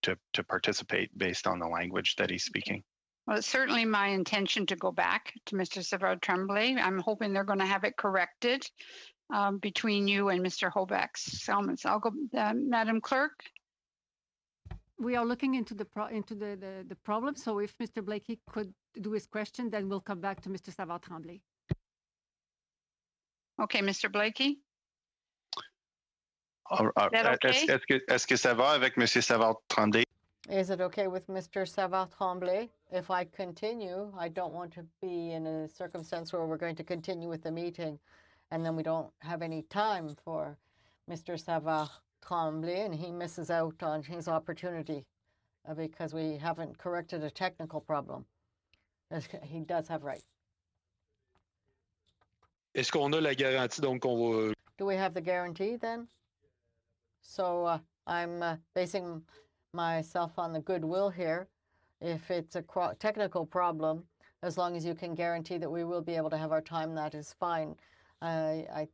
to participate based on the language that he's speaking. Well, it's certainly my intention to go back to Mr. Savard Tremblay. I'm hoping they're going to have it corrected between you and Mr. Hoback's settlements. I'll go, Madam Clerk. We are looking into the problem. So if Mr. Blakey could do his question, then we'll come back to Mr. Savard Tremblay. Okay, Mr. Blakey. Est-ce que ça va avec Monsieur Savard Tremblay? Is it okay with Mr. Savard Tremblay? If I continue, I don't want to be in a circumstance where we're going to continue with the meeting and then we don't have any time for Mr. Savard Tremblay and he misses out on his opportunity because we haven't corrected a technical problem. He does have right. Est-ce qu'on a la garantie donc qu'on va... Do we have the guarantee then? So I'm basing myself on the goodwill here. If it's a technical problem, as long as you can guarantee that we will be able to have our time, that is fine. I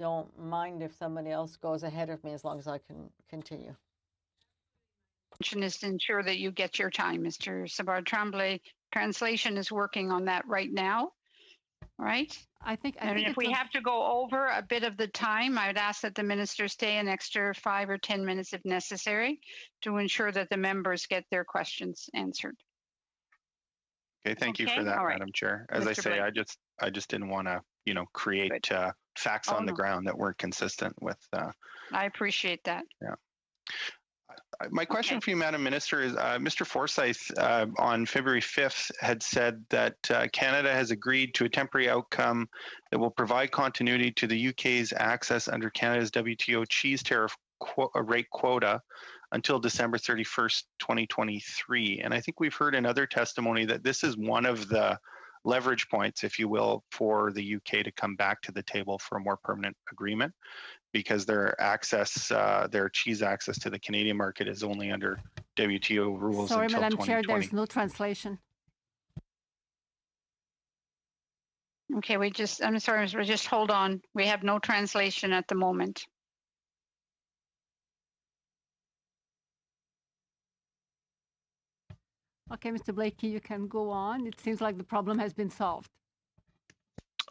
don't mind if somebody else goes ahead of me as long as I can continue. Is to ensure that you get your time, Mr. Savard Tremblay. Translation is working on that right now, right? I think if we have to go over a bit of the time, I would ask that the minister stay an extra 5 or 10 minutes if necessary to ensure that the members get their questions answered. Okay, thank you for that, Madam Chair. As Mr. I say, Blake. I just didn't want to, create facts on the ground that weren't consistent with. I appreciate that. Yeah. My question for you, Madam Minister, is Mr. Forsyth on February 5th had said that Canada has agreed to a temporary outcome that will provide continuity to the UK's access under Canada's WTO cheese tariff rate quota until December 31st, 2023. And I think we've heard in other testimony that this is one of the leverage points, if you will, for the UK to come back to the table for a more permanent agreement, because their cheese access to the Canadian market is only under WTO rules until 2020. Sorry, Madam Chair, there's no translation. Okay, I'm sorry, just hold on. We have no translation at the moment. Okay, Mr. Blakey, you can go on. It seems like the problem has been solved.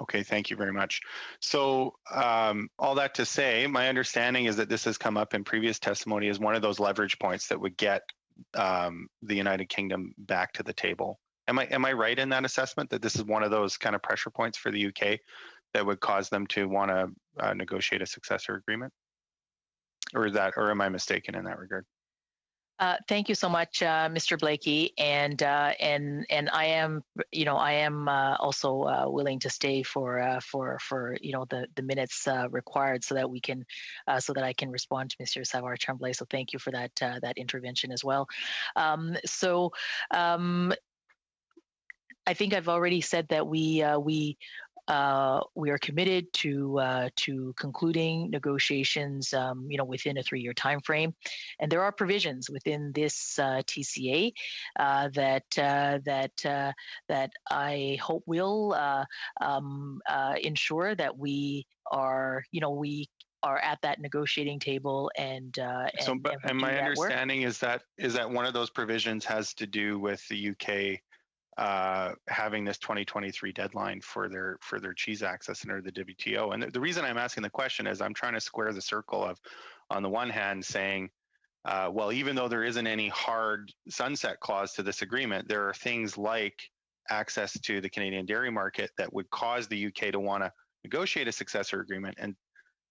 Okay, thank you very much. So all that to say, my understanding is that this has come up in previous testimony as one of those leverage points that would get the United Kingdom back to the table. Am I right in that assessment, that this is one of those kind of pressure points for the UK that would cause them to want to negotiate a successor agreement? Or am I mistaken in that regard? Thank you so much, Mr. Blakey, and I am, also willing to stay for the minutes required so that we can, so that I can respond to Mr. Savard Tremblay. So thank you for that intervention as well. I think I've already said that we are committed to concluding negotiations, within a 3-year time frame, and there are provisions within this TCA that I hope will ensure that we are at that negotiating table and my understanding is that one of those provisions has to do with the UK having this 2023 deadline for their cheese access under the WTO. And the reason I'm asking the question is I'm trying to square the circle of, on the one hand, saying, well, even though there isn't any hard sunset clause to this agreement, there are things like access to the Canadian dairy market that would cause the UK to want to negotiate a successor agreement, and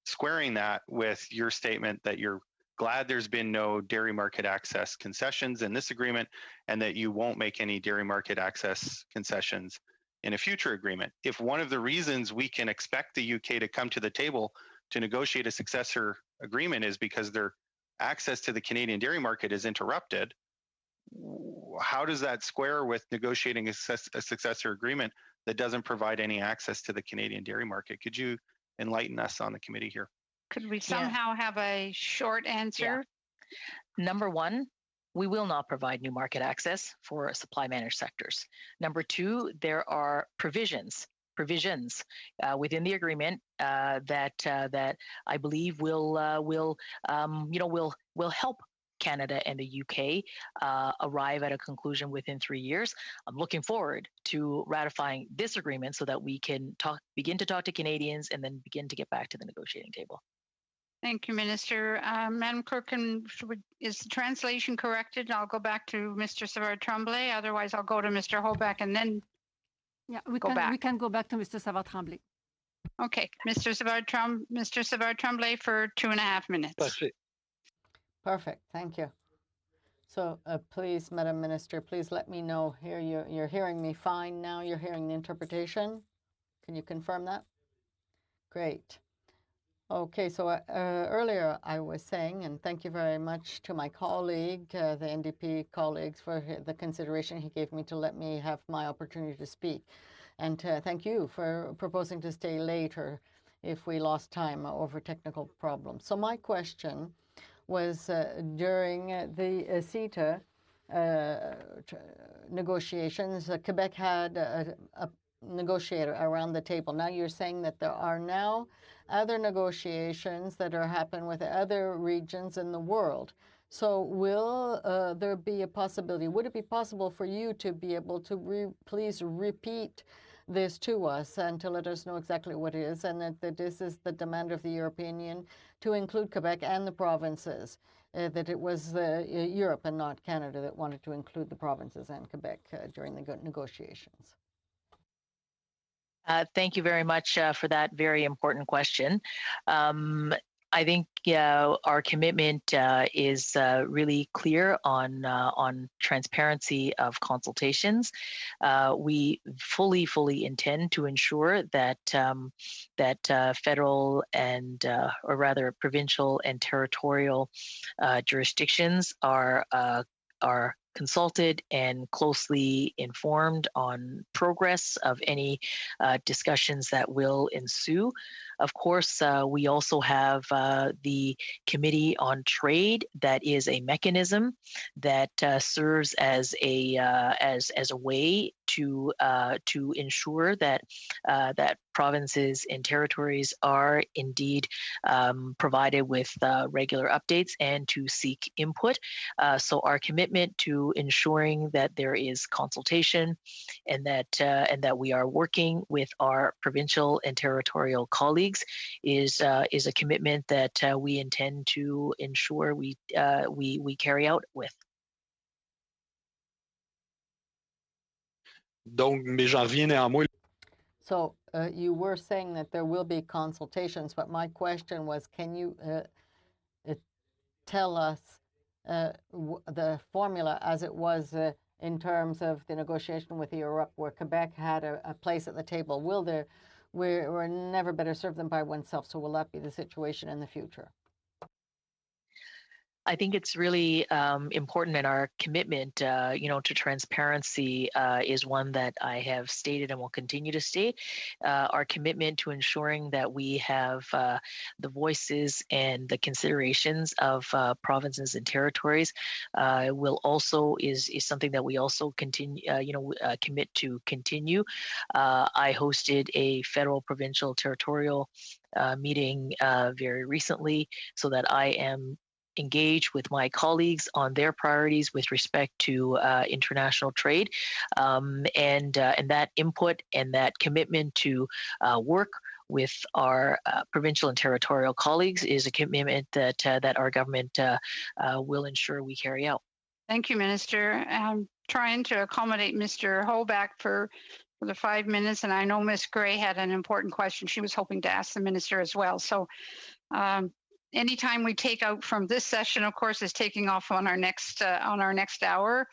squaring that with your statement that you're glad there's been no dairy market access concessions in this agreement and that you won't make any dairy market access concessions in a future agreement. If one of the reasons we can expect the UK to come to the table to negotiate a successor agreement is because their access to the Canadian dairy market is interrupted, how does that square with negotiating a successor agreement that doesn't provide any access to the Canadian dairy market? Could you enlighten us on the committee here? Could we somehow have a short answer? Yeah. Number one, we will not provide new market access for supply managed sectors. Number two, there are provisions within the agreement that I believe will help Canada and the UK arrive at a conclusion within 3 years. I'm looking forward to ratifying this agreement so that we can begin to talk to Canadians and then begin to get back to the negotiating table. Thank you, Minister. Madam Clerk, is the translation corrected? I'll go back to Mr. Savard Tremblay. Otherwise, I'll go to Mr. Hoback and then we can go back to Mr. Savard Tremblay. Okay, Mr. Savard Tremblay for 2.5 minutes. Perfect. Thank you. So please, Madam Minister, please let me know here. You're hearing me fine now. You're hearing the interpretation. Can you confirm that? Great. Okay, so earlier I was saying, and thank you very much to my colleague, the NDP colleagues, for the consideration he gave me to let me have my opportunity to speak. And thank you for proposing to stay later if we lost time over technical problems. So my question was during the CETA negotiations, Quebec had a negotiator around the table. Now you're saying that there are now other negotiations that are happening with other regions in the world. So will there be a possibility, would it be possible for you to be able to please repeat this to us and to let us know exactly what it is, and that this is the demand of the European Union to include Quebec and the provinces, that it was Europe and not Canada that wanted to include the provinces and Quebec during the negotiations? Thank you very much for that very important question. I think our commitment is really clear on transparency of consultations. We fully intend to ensure that federal and, or rather, provincial and territorial jurisdictions are consulted and closely informed on progress of any discussions that will ensue. Of course, we also have the Committee on Trade, that is a mechanism that serves as a way to ensure that provinces and territories are indeed provided with regular updates and to seek input. So our commitment to ensuring that there is consultation and that we are working with our provincial and territorial colleagues is a commitment that we intend to ensure we carry out with. Donc, mais j'en reviens néanmoins. So you were saying that there will be consultations, but my question was, can you tell us the formula as it was in terms of the negotiation with Europe, where Quebec had a place at the table? We're never better served than by oneself. So will that be the situation in the future? I think it's really important, and our commitment, to transparency is one that I have stated and will continue to state. Our commitment to ensuring that we have the voices and the considerations of provinces and territories is something that we also continue, commit to continue. I hosted a federal, provincial, territorial meeting very recently, so that I am engage with my colleagues on their priorities with respect to international trade, and that input and that commitment to work with our provincial and territorial colleagues is a commitment that our government will ensure we carry out. Thank you, Minister. I'm trying to accommodate Mr. Hoback for the 5 minutes, and I know Ms. Gray had an important question she was hoping to ask the minister as well. So anytime we take out from this session, of course, is taking off on our next hour.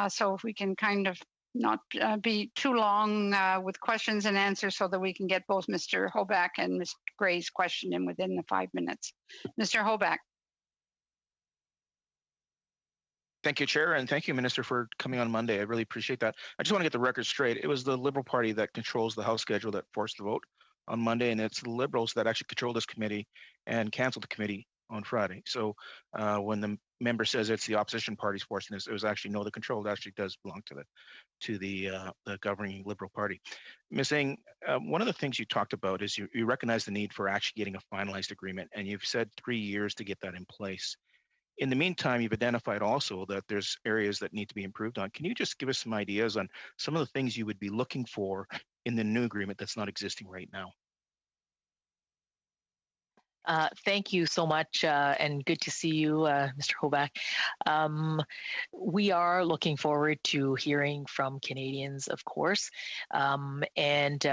So if we can kind of not be too long with questions and answers, so that we can get both Mr. Hoback and Ms. Gray's question in within the 5 minutes. Mr. Hoback. Thank you, Chair, and thank you, Minister, for coming on Monday. I really appreciate that. I just want to get the record straight. It was the Liberal Party that controls the House schedule that forced the vote on Monday, and it's the Liberals that actually control this committee and canceled the committee on Friday. So when the member says it's the opposition party's forcing this, it was actually the control actually does belong to the governing Liberal Party. Ms. Ng, one of the things you talked about is you recognize the need for actually getting a finalized agreement, and you've said 3 years to get that in place. In the meantime, you've identified also that there's areas that need to be improved on. Can you just give us some ideas on some of the things you would be looking for in the new agreement that's not existing right now? Thank you so much, and good to see you, Mr. Hoback. We are looking forward to hearing from Canadians, of course, and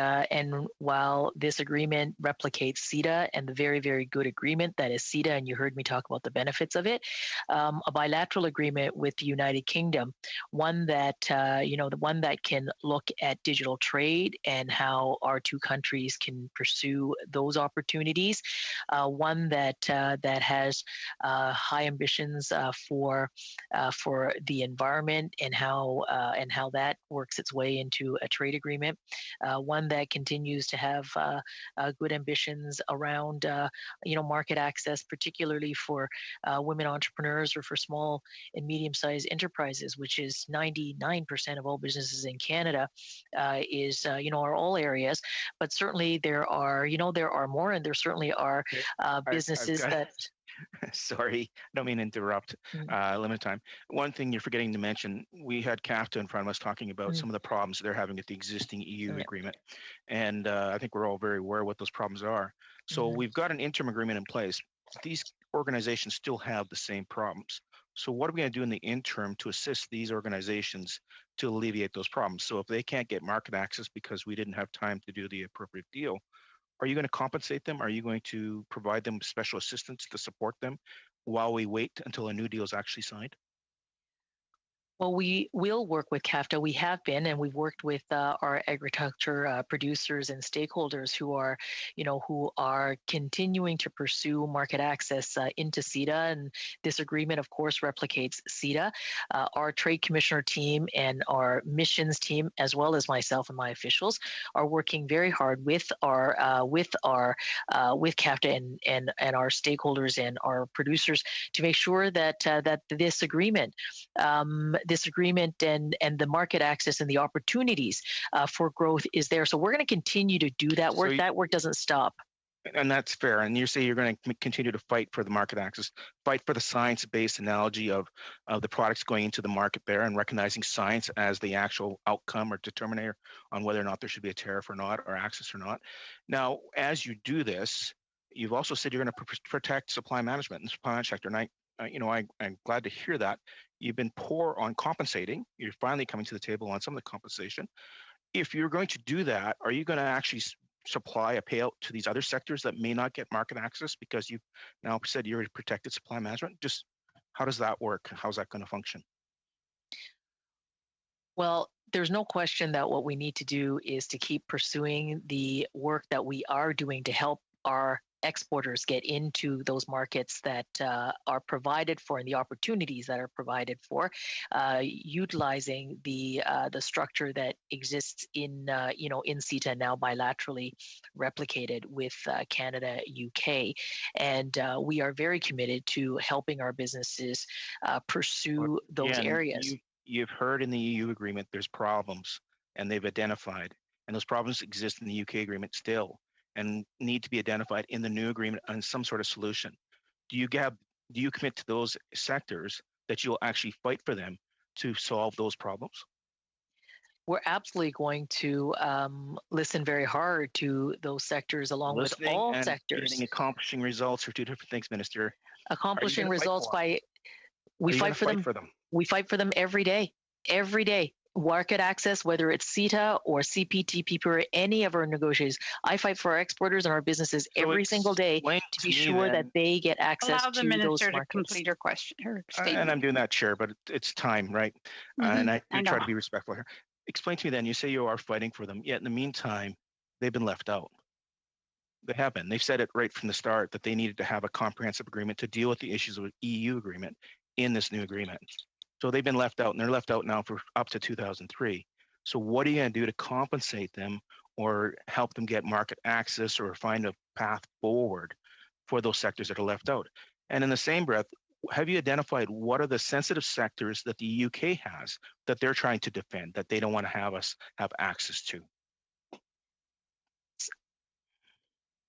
while this agreement replicates CETA and the very, very good agreement that is CETA, and you heard me talk about the benefits of it, a bilateral agreement with the United Kingdom, one that the one that can look at digital trade and how our two countries can pursue those opportunities. One that has high ambitions for the environment and how that works its way into a trade agreement. One that continues to have good ambitions around market access, particularly for women entrepreneurs or for small and medium-sized enterprises, which is 99% of all businesses in Canada, are all areas. But certainly there are more, and there certainly are businesses that. Sorry, don't mean to interrupt. Limit time. One thing you're forgetting to mention, we had CAFTA in front of us talking about some of the problems they're having with the existing EU agreement. And I think we're all very aware of what those problems are. So we've got an interim agreement in place. These organizations still have the same problems. So what are we going to do in the interim to assist these organizations to alleviate those problems? So if they can't get market access because we didn't have time to do the appropriate deal, are you going to compensate them? Are you going to provide them special assistance to support them while we wait until a new deal is actually signed? Well, we will work with CAFTA. We have been, and we've worked with our agriculture producers and stakeholders who are continuing to pursue market access into CETA. And this agreement, of course, replicates CETA. Our trade commissioner team and our missions team, as well as myself and my officials, are working very hard with CAFTA and our stakeholders and our producers to make sure that this agreement and the market access and the opportunities for growth is there. So we're going to continue to do that work. That work doesn't stop. And that's fair. And you say you're going to continue to fight for the market access, fight for the science-based analogy of the products going into the market there, and recognizing science as the actual outcome or determinator on whether or not there should be a tariff or not, or access or not. Now, as you do this, you've also said you're going to protect supply management and supply sector. And I'm glad to hear that. You've been poor on compensating. You're finally coming to the table on some of the compensation. If you're going to do that, are you going to actually supply a payout to these other sectors that may not get market access because you've now said you're protected supply management? Just How does that work? How's that going to function? Well, there's no question that what we need to do is to keep pursuing the work that we are doing to help our exporters get into those markets that are provided for and the opportunities that are provided for, utilizing the structure that exists in in CETA, now bilaterally replicated with Canada, UK, and we are very committed to helping our businesses pursue those areas. You've heard in the EU agreement there's problems, and they've identified, and those problems exist in the UK agreement still, and need to be identified in the new agreement on some sort of solution. Do you commit to those sectors that you'll actually fight for them to solve those problems? We're absolutely going to listen very hard to those sectors, along with all sectors. Accomplishing results are two different things, Minister. Accomplishing results by we fight for them. We fight for them every day. Every day. Market access, whether it's CETA or CPTPP or any of our negotiations, I fight for our exporters and our businesses every single day to be sure that they get access to those markets. Allow the minister to complete her question, her statement. And I'm doing that, Chair, but it's time, right? And I do try to be respectful here. Explain to me then, you say you are fighting for them, yet in the meantime, they've been left out. They have been. They've said it right from the start that they needed to have a comprehensive agreement to deal with the issues of the EU agreement in this new agreement. So they've been left out, and they're left out now for up to 2003. So what are you going to do to compensate them or help them get market access or find a path forward for those sectors that are left out? And in the same breath, have you identified what are the sensitive sectors that the UK has that they're trying to defend, that they don't want to have us have access to?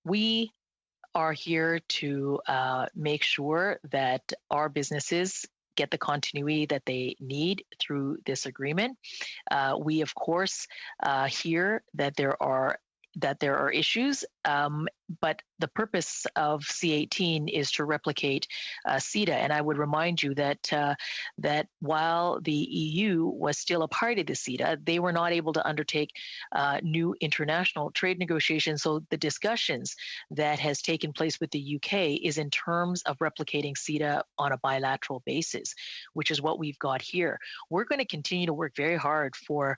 We are here to make sure that our businesses get the continuity that they need through this agreement. We, of course, hear that there are issues, but the purpose of C18 is to replicate CETA. And I would remind you that while the EU was still a party to CETA, they were not able to undertake new international trade negotiations. So the discussions that has taken place with the UK is in terms of replicating CETA on a bilateral basis, which is what we've got here. We're going to continue to work very hard for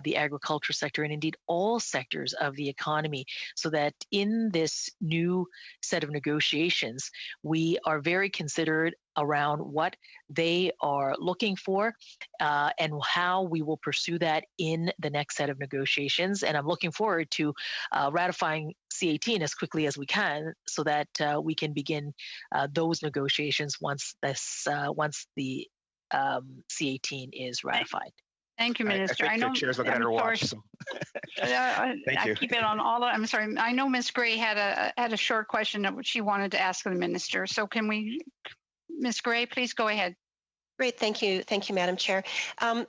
the agriculture sector and indeed all sectors of the economy, so that in this new set of negotiations, we are very considerate around what they are looking for and how we will pursue that in the next set of negotiations. And I'm looking forward to ratifying C18 as quickly as we can, so that we can begin those negotiations once the C18 is ratified. Thank you, Minister. I think the chair's looking at her watch. So. Thank you. I keep it on all. I'm sorry. I know Ms. Gray had a short question that she wanted to ask the minister. So can we, Ms. Gray, please go ahead. Great, thank you, Madam Chair.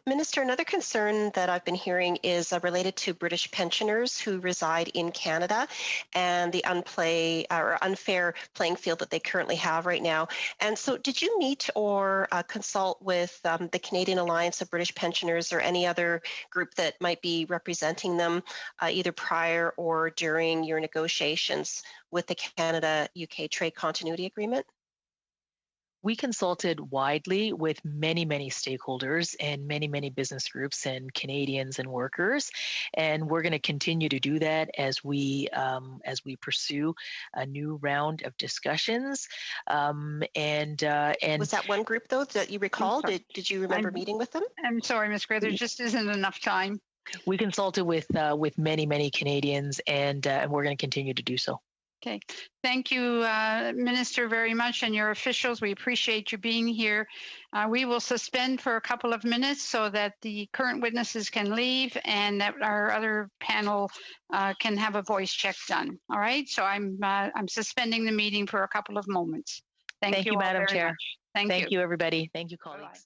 Minister, another concern that I've been hearing is related to British pensioners who reside in Canada and the unfair playing field that they currently have right now. And so did you meet or consult with the Canadian Alliance of British Pensioners or any other group that might be representing them either prior or during your negotiations with the Canada-UK Trade Continuity Agreement? We consulted widely with many, many stakeholders and many, many business groups and Canadians and workers, and we're going to continue to do that as we pursue a new round of discussions. And was that one group though that you recall? Did you remember meeting with them? I'm sorry, Ms. Gray. There just isn't enough time. We consulted with many, many Canadians, and we're going to continue to do so. Okay. Thank you, Minister, very much, and your officials. We appreciate you being here. We will suspend for a couple of minutes so that the current witnesses can leave and that our other panel can have a voice check done. All right. So I'm suspending the meeting for a couple of moments. Thank you, Madam Chair. Much. Thank you, everybody. Thank you, colleagues. Bye-bye.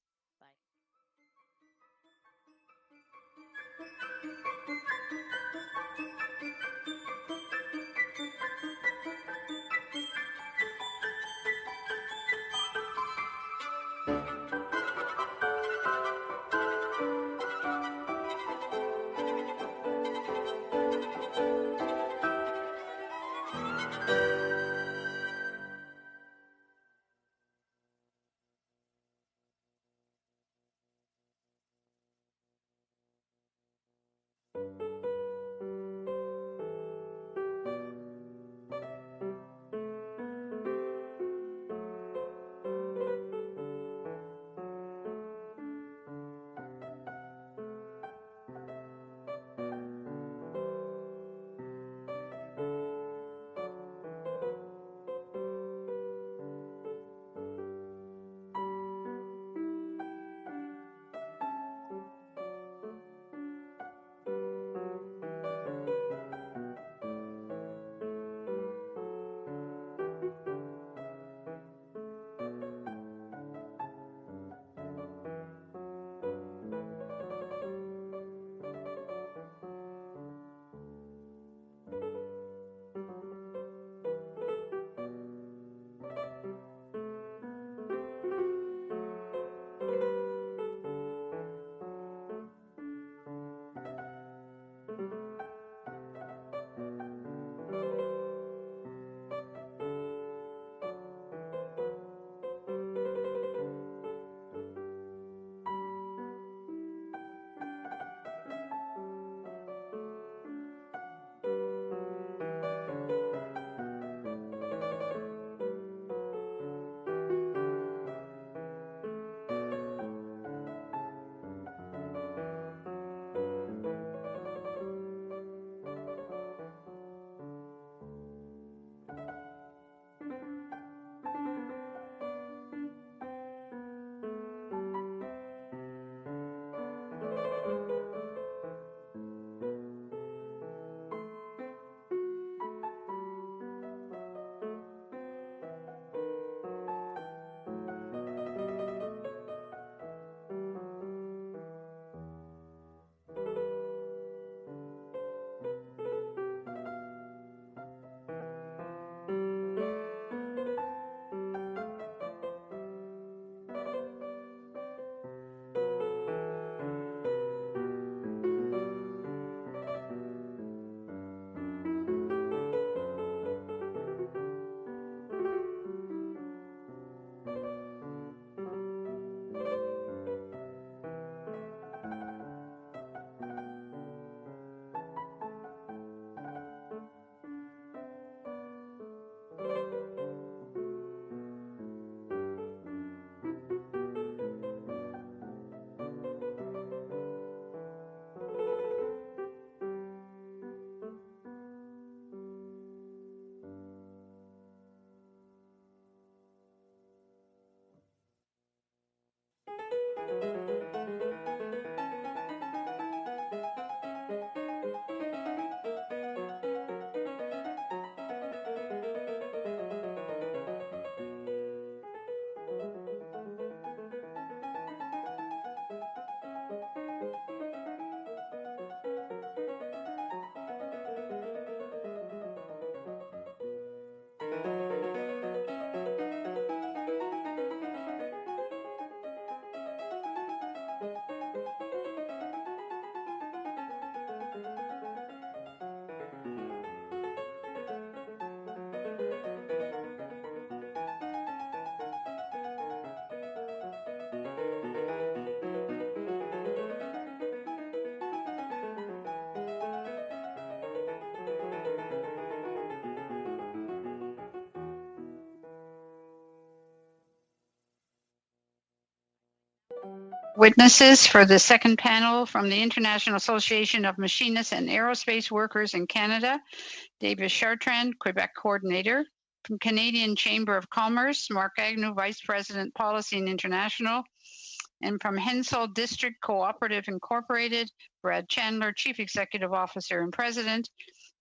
Witnesses for the second panel from the International Association of Machinists and Aerospace Workers in Canada, David Chartrand, Quebec Coordinator. From Canadian Chamber of Commerce, Mark Agnew, Vice President, Policy and International. And from Hensall District Cooperative Incorporated, Brad Chandler, Chief Executive Officer and President.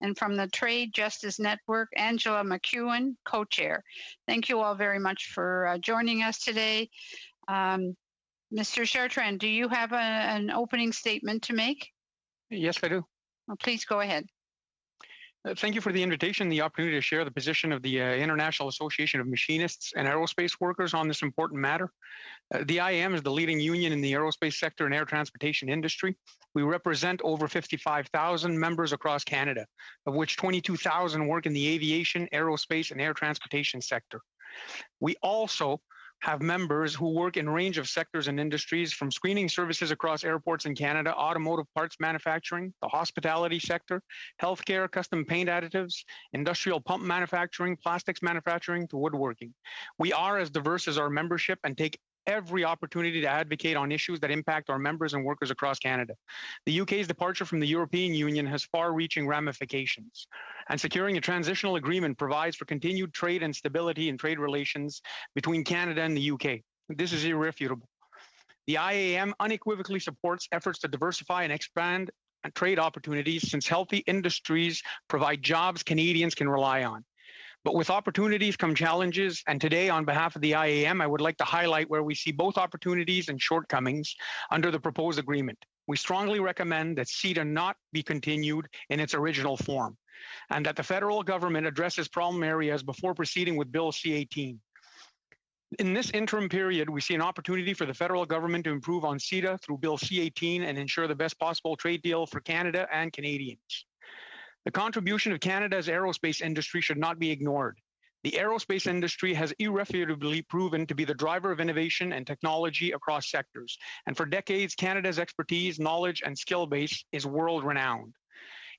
And from the Trade Justice Network, Angela McEwen, Co-Chair. Thank you all very much for joining us today. Mr. Chartrand, do you have an opening statement to make? Yes, I do. Well, please go ahead. Thank you for the invitation, the opportunity to share the position of the International Association of Machinists and Aerospace Workers on this important matter. The IAM is the leading union in the aerospace sector and air transportation industry. We represent over 55,000 members across Canada, of which 22,000 work in the aviation, aerospace, and air transportation sector. We also have members who work in a range of sectors and industries, from screening services across airports in Canada, automotive parts manufacturing, the hospitality sector, healthcare, custom paint additives, industrial pump manufacturing, plastics manufacturing, to woodworking. We are as diverse as our membership and take every opportunity to advocate on issues that impact our members and workers across Canada. The UK's departure from the European Union has far-reaching ramifications, and securing a transitional agreement provides for continued trade and stability in trade relations between Canada and the UK. This is irrefutable. The IAM unequivocally supports efforts to diversify and expand trade opportunities, since healthy industries provide jobs Canadians can rely on. But with opportunities come challenges, and today, on behalf of the IAM, I would like to highlight where we see both opportunities and shortcomings under the proposed agreement. We strongly recommend that CETA not be continued in its original form, and that the federal government addresses problem areas before proceeding with Bill C-18. In this interim period, we see an opportunity for the federal government to improve on CETA through Bill C-18 and ensure the best possible trade deal for Canada and Canadians. The contribution of Canada's aerospace industry should not be ignored. The aerospace industry has irrefutably proven to be the driver of innovation and technology across sectors. And for decades, Canada's expertise, knowledge, and skill base is world-renowned.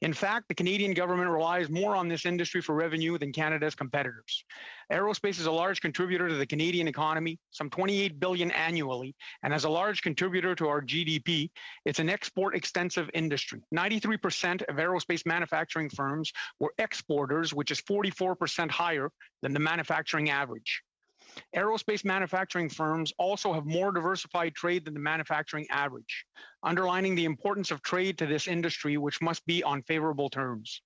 In fact, the Canadian government relies more on this industry for revenue than Canada's competitors. Aerospace is a large contributor to the Canadian economy, some $28 billion annually, and as a large contributor to our GDP, it's an export-extensive industry. 93% of aerospace manufacturing firms were exporters, which is 44% higher than the manufacturing average. Aerospace manufacturing firms also have more diversified trade than the manufacturing average, underlining the importance of trade to this industry, which must be on favorable terms.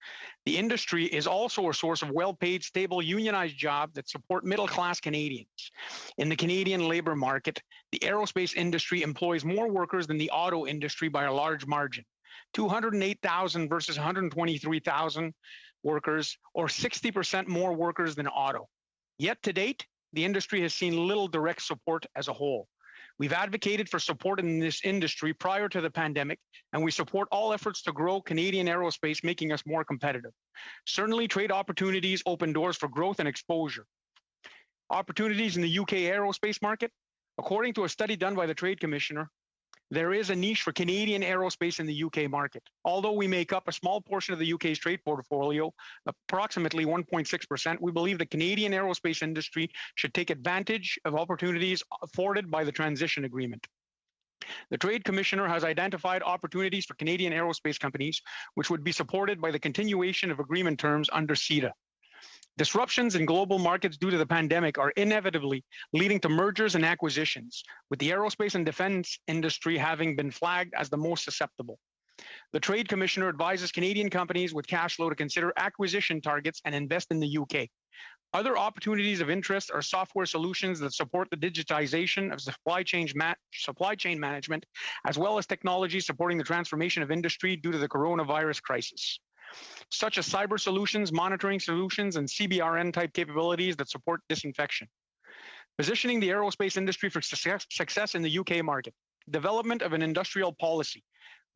The industry is also a source of well-paid, stable, unionized jobs that support middle-class Canadians. In the Canadian labor market, the aerospace industry employs more workers than the auto industry by a large margin. 208,000 versus 123,000 workers, or 60% more workers than auto. Yet to date, the industry has seen little direct support as a whole. We've advocated for support in this industry prior to the pandemic, and we support all efforts to grow Canadian aerospace, making us more competitive. Certainly, trade opportunities open doors for growth and exposure. Opportunities in the UK aerospace market. According to a study done by the Trade Commissioner, there is a niche for Canadian aerospace in the UK market. Although we make up a small portion of the UK's trade portfolio, approximately 1.6%, we believe the Canadian aerospace industry should take advantage of opportunities afforded by the transition agreement. The Trade Commissioner has identified opportunities for Canadian aerospace companies, which would be supported by the continuation of agreement terms under CETA. Disruptions in global markets due to the pandemic are inevitably leading to mergers and acquisitions, with the aerospace and defense industry having been flagged as the most susceptible. The Trade Commissioner advises Canadian companies with cash flow to consider acquisition targets and invest in the UK. Other opportunities of interest are software solutions that support the digitization of supply chain management, as well as technology supporting the transformation of industry due to the coronavirus crisis, such as cyber solutions, monitoring solutions, and CBRN-type capabilities that support disinfection. Positioning the aerospace industry for success in the UK market. Development of an industrial policy.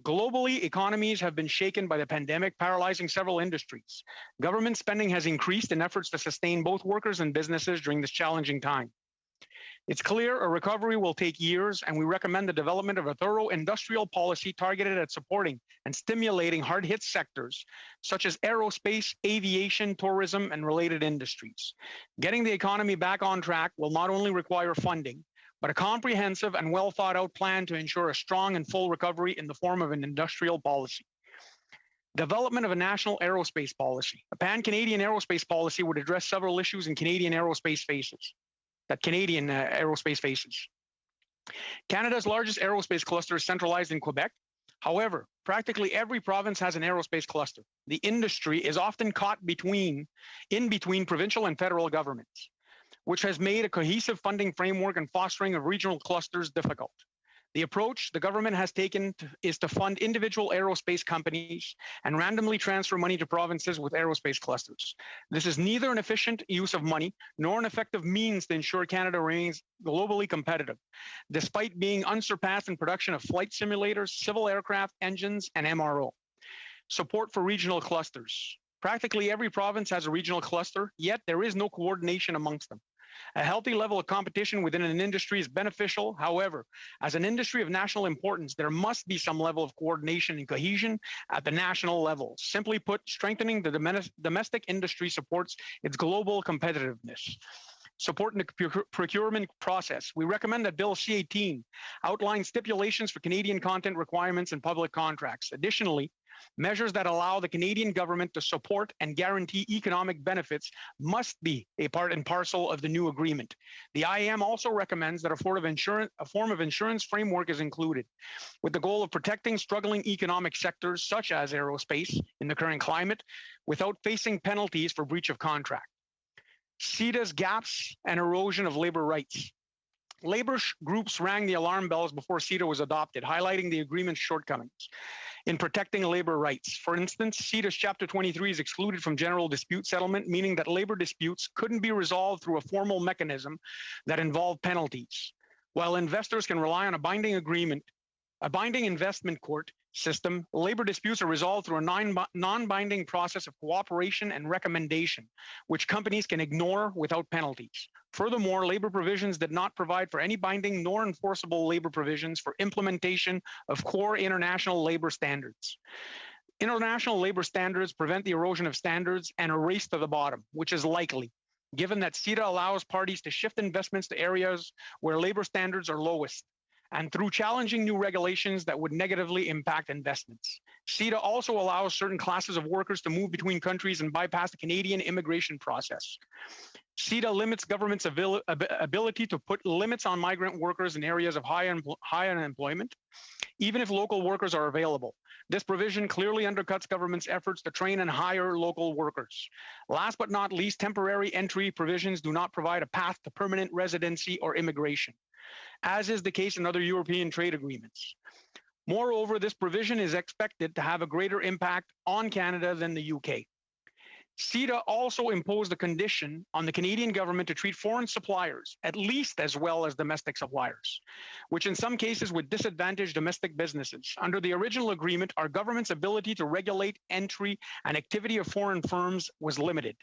Globally, economies have been shaken by the pandemic, paralyzing several industries. Government spending has increased in efforts to sustain both workers and businesses during this challenging time. It's clear a recovery will take years, and we recommend the development of a thorough industrial policy targeted at supporting and stimulating hard-hit sectors such as aerospace, aviation, tourism, and related industries. Getting the economy back on track will not only require funding, but a comprehensive and well thought out plan to ensure a strong and full recovery in the form of an industrial policy. Development of a national aerospace policy. A pan-Canadian aerospace policy would address several issues in Canadian aerospace faces. Canada's largest aerospace cluster is centralized in Quebec. However, practically every province has an aerospace cluster. The industry is often caught in between provincial and federal governments, which has made a cohesive funding framework and fostering of regional clusters difficult. The approach the government has taken is to fund individual aerospace companies and randomly transfer money to provinces with aerospace clusters. This is neither an efficient use of money nor an effective means to ensure Canada remains globally competitive, despite being unsurpassed in production of flight simulators, civil aircraft engines, and MRO. Support for regional clusters. Practically every province has a regional cluster, yet there is no coordination amongst them. A healthy level of competition within an industry is beneficial. However, as an industry of national importance, there must be some level of coordination and cohesion at the national level. Simply put, strengthening the domestic industry supports its global competitiveness. Supporting the procurement process. We recommend that Bill C-18 outline stipulations for Canadian content requirements in public contracts. Additionally, measures that allow the Canadian government to support and guarantee economic benefits must be a part and parcel of the new agreement. The IAM also recommends that a form of insurance framework is included, with the goal of protecting struggling economic sectors such as aerospace in the current climate without facing penalties for breach of contract. CETA's gaps and erosion of labor rights. Labor groups rang the alarm bells before CETA was adopted, highlighting the agreement's shortcomings in protecting labor rights. For instance, CETA's Chapter 23 is excluded from general dispute settlement, meaning that labor disputes couldn't be resolved through a formal mechanism that involved penalties. While investors can rely on a binding investment court system, labor disputes are resolved through a non-binding process of cooperation and recommendation, which companies can ignore without penalties. Furthermore, labor provisions did not provide for any binding nor enforceable labor provisions for implementation of core international labor standards. International labor standards prevent the erosion of standards and a race to the bottom, which is likely, given that CETA allows parties to shift investments to areas where labor standards are lowest, and through challenging new regulations that would negatively impact investments. CETA also allows certain classes of workers to move between countries and bypass the Canadian immigration process. CETA limits government's ability to put limits on migrant workers in areas of high unemployment, even if local workers are available. This provision clearly undercuts government's efforts to train and hire local workers. Last but not least, temporary entry provisions do not provide a path to permanent residency or immigration, as is the case in other European trade agreements. Moreover, this provision is expected to have a greater impact on Canada than the UK. CETA also imposed a condition on the Canadian government to treat foreign suppliers at least as well as domestic suppliers, which in some cases would disadvantage domestic businesses. Under the original agreement, our government's ability to regulate entry and activity of foreign firms was limited,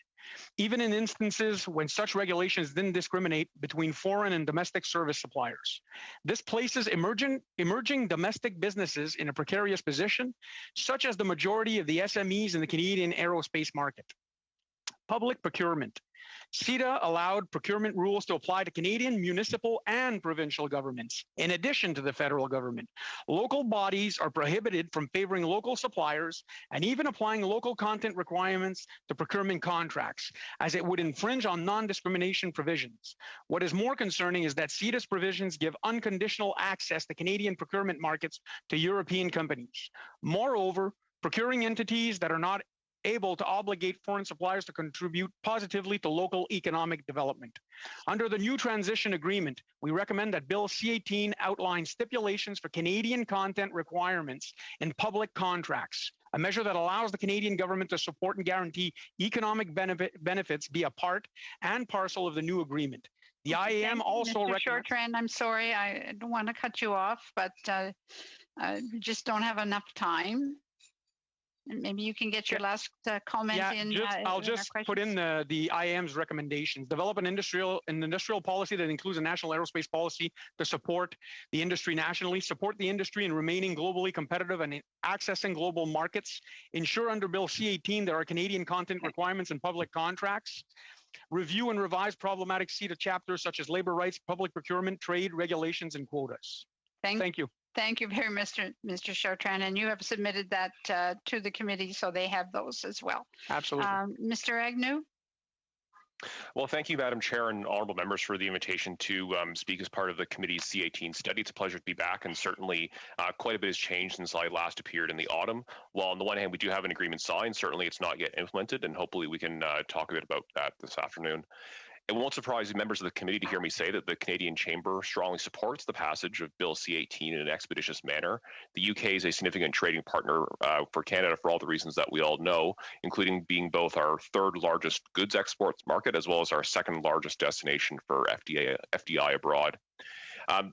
even in instances when such regulations didn't discriminate between foreign and domestic service suppliers. This places emerging domestic businesses in a precarious position, such as the majority of the SMEs in the Canadian aerospace market. Public procurement. CETA allowed procurement rules to apply to Canadian municipal and provincial governments, in addition to the federal government. Local bodies are prohibited from favoring local suppliers and even applying local content requirements to procurement contracts, as it would infringe on non-discrimination provisions. What is more concerning is that CETA's provisions give unconditional access to Canadian procurement markets to European companies. Moreover, procuring entities that are not able to obligate foreign suppliers to contribute positively to local economic development. Under the new transition agreement, we recommend that Bill C-18 outline stipulations for Canadian content requirements in public contracts, a measure that allows the Canadian government to support and guarantee economic benefits be a part and parcel of the new agreement. The IAM also recommends... Mr. Shortrand, I'm sorry, I don't want to cut you off, but we just don't have enough time. And maybe you can get your last comment in. I'll just put in the IAM's recommendations. Develop an industrial policy that includes a national aerospace policy to support the industry nationally, support the industry in remaining globally competitive and in accessing global markets. Ensure under Bill C-18 there are Canadian content requirements in public contracts. review and revise problematic CETA chapters such as labor rights, public procurement, trade, regulations, and quotas. Thank you. Thank you very much, Mr. Chartrand, and you have submitted that to the committee, so they have those as well. Absolutely. Mr. Agnew? Well, thank you, Madam Chair and honorable members for the invitation to speak as part of the committee's C18 study. It's a pleasure to be back, and certainly quite a bit has changed since I last appeared in the autumn. While on the one hand, we do have an agreement signed, certainly it's not yet implemented, and hopefully we can talk a bit about that this afternoon. It won't surprise members of the committee to hear me say that the Canadian Chamber strongly supports the passage of Bill C18 in an expeditious manner. The UK is a significant trading partner for Canada for all the reasons that we all know, including being both our third largest goods exports market as well as our second largest destination for FDI abroad.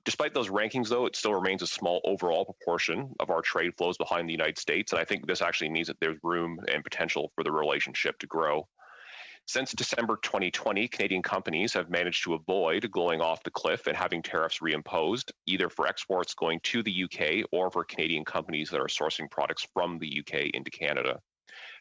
Despite those rankings, though, it still remains a small overall proportion of our trade flows behind the United States, and I think this actually means that there's room and potential for the relationship to grow. Since December 2020, Canadian companies have managed to avoid going off the cliff and having tariffs reimposed, either for exports going to the UK or for Canadian companies that are sourcing products from the UK into Canada.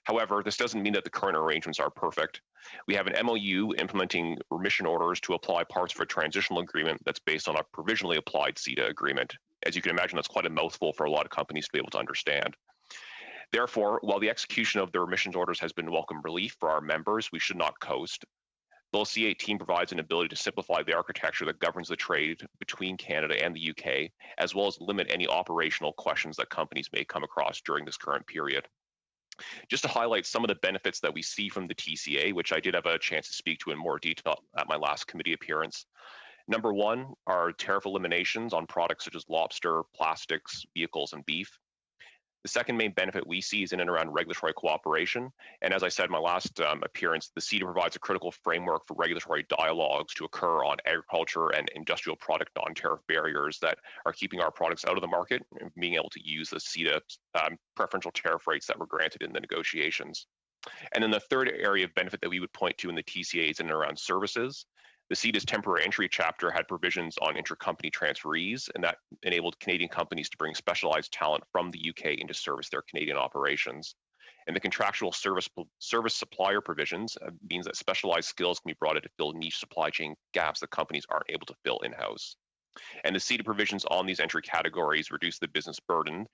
However, this doesn't mean that the current arrangements are perfect. We have an MOU implementing remission orders to apply parts of a transitional agreement that's based on a provisionally applied CETA agreement. As you can imagine, that's quite a mouthful for a lot of companies to be able to understand. Therefore, while the execution of the remissions orders has been welcome relief for our members, we should not coast. Bill C18 provides an ability to simplify the architecture that governs the trade between Canada and the UK, as well as limit any operational questions that companies may come across during this current period. Just to highlight some of the benefits that we see from the TCA, which I did have a chance to speak to in more detail at my last committee appearance. Number one are tariff eliminations on products such as lobster, plastics, vehicles, and beef. The second main benefit we see is in and around regulatory cooperation. And as I said in my last appearance, the CETA provides a critical framework for regulatory dialogues to occur on agriculture and industrial product non-tariff barriers that are keeping our products out of the market and being able to use the CETA preferential tariff rates that were granted in the negotiations. And then the third area of benefit that we would point to in the TCA is in and around services. The CETA's temporary entry chapter had provisions on intercompany transferees, and that enabled Canadian companies to bring specialized talent from the UK into service their Canadian operations. And the contractual service supplier provisions means that specialized skills can be brought in to fill niche supply chain gaps that companies aren't able to fill in-house. And the CETA provisions on these entry categories reduce the business burden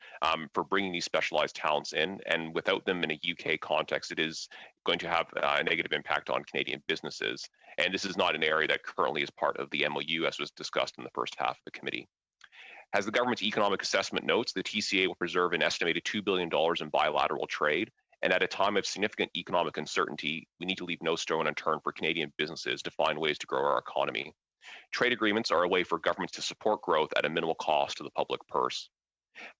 for bringing these specialized talents in. And without them in a UK context, it is going to have a negative impact on Canadian businesses. And this is not an area that currently is part of the MOU, as was discussed in the first half of the committee. As the government's economic assessment notes, the TCA will preserve an estimated $2 billion in bilateral trade. And at a time of significant economic uncertainty, we need to leave no stone unturned for Canadian businesses to find ways to grow our economy. Trade agreements are a way for governments to support growth at a minimal cost to the public purse.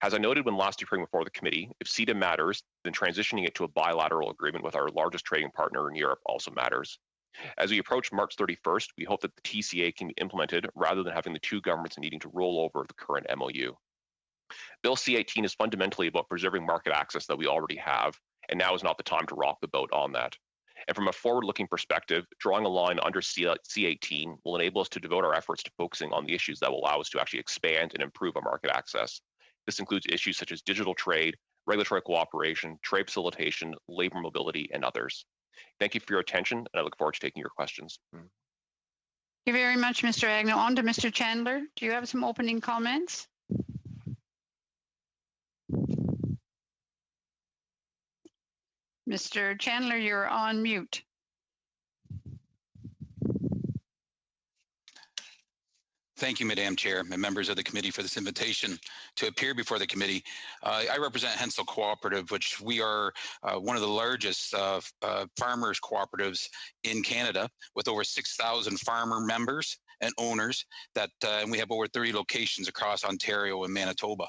As I noted when last appearing before the committee, if CETA matters, then transitioning it to a bilateral agreement with our largest trading partner in Europe also matters. As we approach March 31st, we hope that the TCA can be implemented rather than having the two governments needing to roll over the current MOU. Bill C18 is fundamentally about preserving market access that we already have, and now is not the time to rock the boat on that. And from a forward-looking perspective, drawing a line under C18 will enable us to devote our efforts to focusing on the issues that will allow us to actually expand and improve our market access. This includes issues such as digital trade, regulatory cooperation, trade facilitation, labor mobility, and others. Thank you for your attention, and I look forward to taking your questions. Thank you very much, Mr. Agnew. On to Mr. Chandler. Do you have some opening comments? Mr. Chandler, you're on mute. Thank you, Madam Chair and members of the committee for this invitation to appear before the committee. I represent Hensel Cooperative, which we are one of the largest farmers cooperatives in Canada with over 6,000 farmer members and owners and we have over 30 locations across Ontario and Manitoba.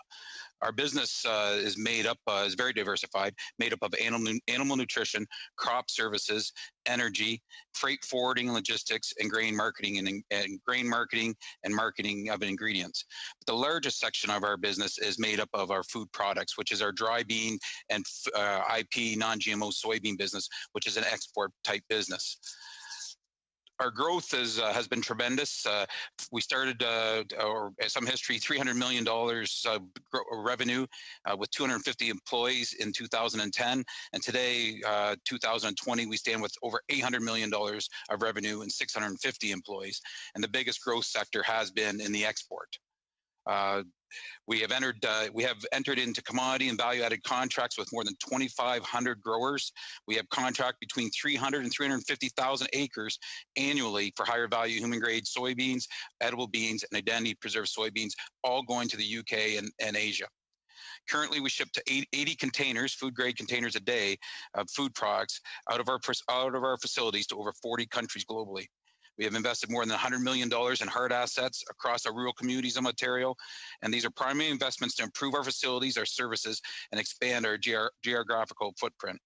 Our business is made up, is very diversified, made up of animal nutrition, crop services, energy, freight forwarding, logistics, and grain marketing and marketing of ingredients. But the largest section of our business is made up of our food products, which is our dry bean and IP non-GMO soybean business, which is an export type business. Our growth has been tremendous. We started, or some history, $300 million revenue with 250 employees in 2010. And today, 2020, we stand with over $800 million of revenue and 650 employees. And the biggest growth sector has been in the export. We have entered into commodity and value-added contracts with more than 2,500 growers. We have contract between 300 and 350,000 acres annually for higher value human grade soybeans, edible beans, and identity preserved soybeans, all going to the UK and Asia. Currently, we ship to 80 containers, food grade containers a day of food products out of our facilities to over 40 countries globally. We have invested more than $100 million in hard assets across our rural communities in Ontario, and these are primary investments to improve our facilities, our services, and expand our geographical footprint.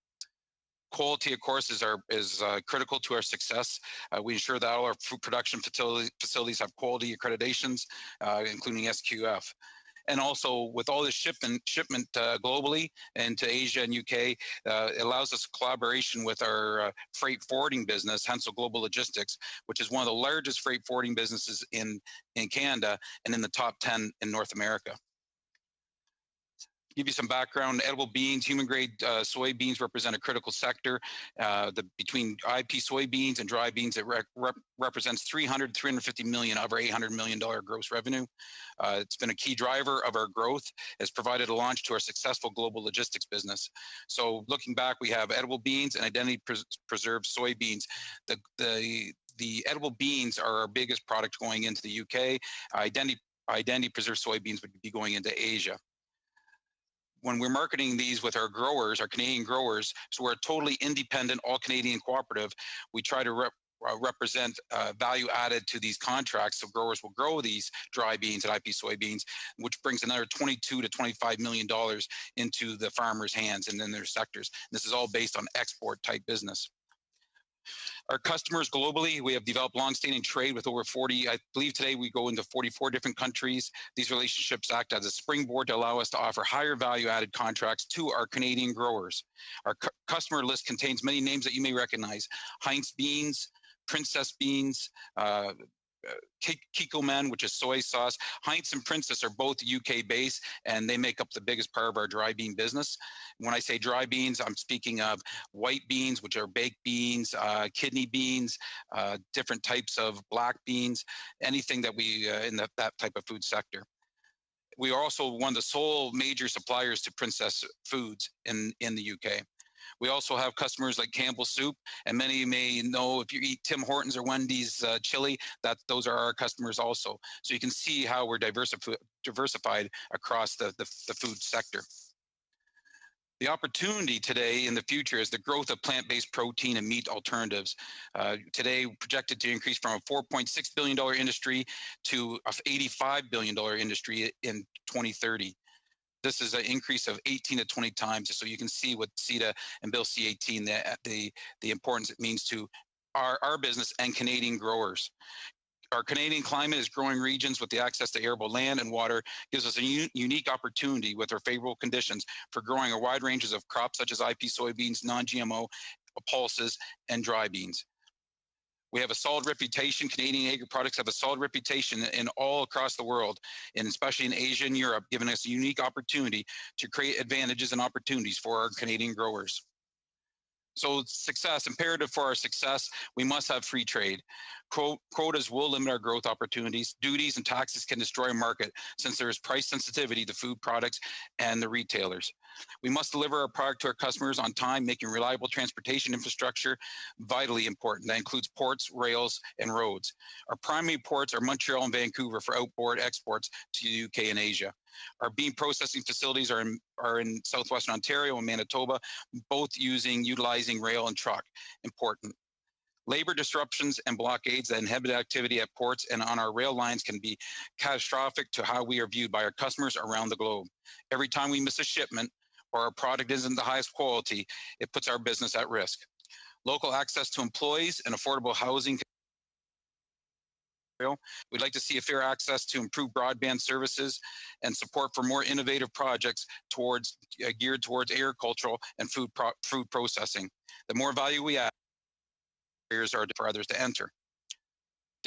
Quality, of course, is critical to our success. We ensure that all our food production facilities have quality accreditations, including SQF. And also, with all this shipment globally and to Asia and UK, it allows us collaboration with our freight forwarding business, Hensel Global Logistics, which is one of the largest freight forwarding businesses in Canada and in the top 10 in North America. Give you some background, edible beans, human grade soybeans represent a critical sector. Between IP soybeans and dry beans, it represents 350 million of our $800 million gross revenue. It's been a key driver of our growth. It's provided a launch to our successful global logistics business. So looking back, we have edible beans and identity preserved soybeans. The edible beans are our biggest product going into the UK. Identity preserved soybeans would be going into Asia. When we're marketing these with our growers, our Canadian growers, so we're a totally independent, all-Canadian cooperative, we try to represent value added to these contracts, so growers will grow these dry beans and IP soybeans, which brings another $22 to $25 million into the farmers' hands and in their sectors. This is all based on export type business. Our customers globally, we have developed long-standing trade with over 40, I believe today we go into 44 different countries. These relationships act as a springboard to allow us to offer higher value-added contracts to our Canadian growers. Our customer list contains many names that you may recognize: Heinz Beans, Princess Beans, Kikkoman, which is soy sauce. Heinz and Princess are both UK based, and they make up the biggest part of our dry bean business. When I say dry beans, I'm speaking of white beans, which are baked beans, kidney beans, different types of black beans, anything that we in that type of food sector. We are also one of the sole major suppliers to Princess Foods in the UK. We also have customers like Campbell's Soup, and many of you may know if you eat Tim Hortons or Wendy's chili, that those are our customers also. So you can see how we're diversified across the food sector. The opportunity today in the future is the growth of plant-based protein and meat alternatives. Today, projected to increase from a $4.6 billion industry to a $85 billion industry in 2030. This is an increase of 18 to 20 times. So you can see with CETA and Bill C-18, the importance it means to our business and Canadian growers. Our Canadian climate is growing regions with the access to arable land and water gives us a unique opportunity with our favorable conditions for growing a wide ranges of crops such as IP soybeans, non-GMO, pulses, and dry beans. We have a solid reputation. Canadian agri products have a solid reputation in all across the world, and especially in Asia and Europe, giving us a unique opportunity to create advantages and opportunities for our Canadian growers. So imperative for our success, we must have free trade. Quotas will limit our growth opportunities. Duties and taxes can destroy a market since there is price sensitivity to food products and the retailers. We must deliver our product to our customers on time, making reliable transportation infrastructure vitally important. That includes ports, rails, and roads. Our primary ports are Montreal and Vancouver for outboard exports to the UK and Asia. Our bean processing facilities are in southwestern Ontario and Manitoba, both utilizing rail and truck. Important. Labor disruptions and blockades that inhibit activity at ports and on our rail lines can be catastrophic to how we are viewed by our customers around the globe. Every time we miss a shipment or our product isn't the highest quality, it puts our business at risk. Local access to employees and affordable housing. We'd like to see a fair access to improved broadband services and support for more innovative projects geared towards agricultural and food processing. The more value we add, barriers are for others to enter.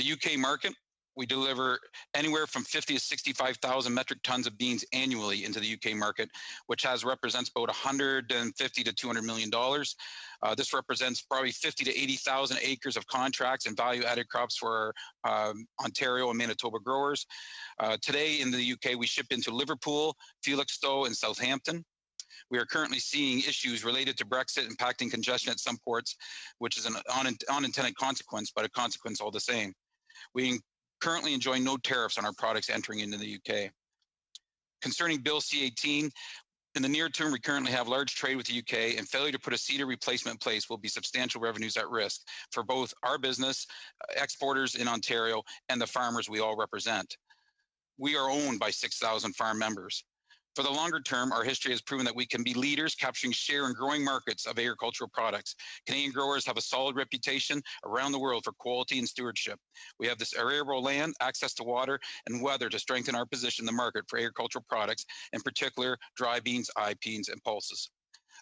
The UK market, we deliver anywhere from 50 to 65,000 metric tons of beans annually into the UK market, which represents about 150 to $200 million. This represents probably 50 to 80,000 acres of contracts and value-added crops for Ontario and Manitoba growers. Today in the UK, we ship into Liverpool, Felixstowe, and Southampton. We are currently seeing issues related to Brexit impacting congestion at some ports, which is an unintended consequence, but a consequence all the same. We currently enjoy no tariffs on our products entering into the UK. Concerning Bill C-18, in the near term, we currently have large trade with the UK, and failure to put a CETA replacement in place will be substantial revenues at risk for both our business, exporters in Ontario, and the farmers we all represent. We are owned by 6,000 farm members. For the longer term, our history has proven that we can be leaders capturing share in growing markets of agricultural products. Canadian growers have a solid reputation around the world for quality and stewardship. We have this arable land, access to water, and weather to strengthen our position in the market for agricultural products, in particular dry beans, beans, and pulses.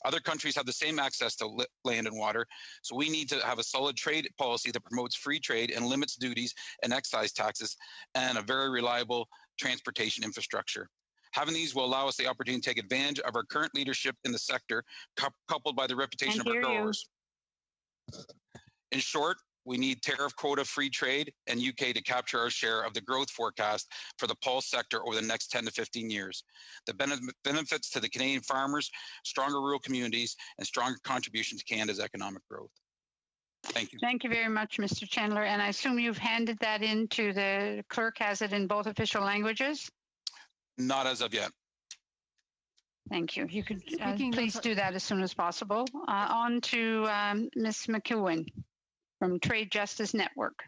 Other countries have the same access to land and water, so we need to have a solid trade policy that promotes free trade and limits duties and excise taxes, and a very reliable transportation infrastructure. Having these will allow us the opportunity to take advantage of our current leadership in the sector, coupled by the reputation of our growers. In short, we need tariff quota free trade and UK to capture our share of the growth forecast for the pulse sector over the next 10 to 15 years. The benefits to the Canadian farmers, stronger rural communities, and stronger contribution to Canada's economic growth. Thank you. Thank you very much, Mr. Chandler. And I assume you've handed that in to the clerk, has it in both official languages? Not as of yet. Thank you. You could please do that as soon as possible. On to Ms. McEwen from Trade Justice Network.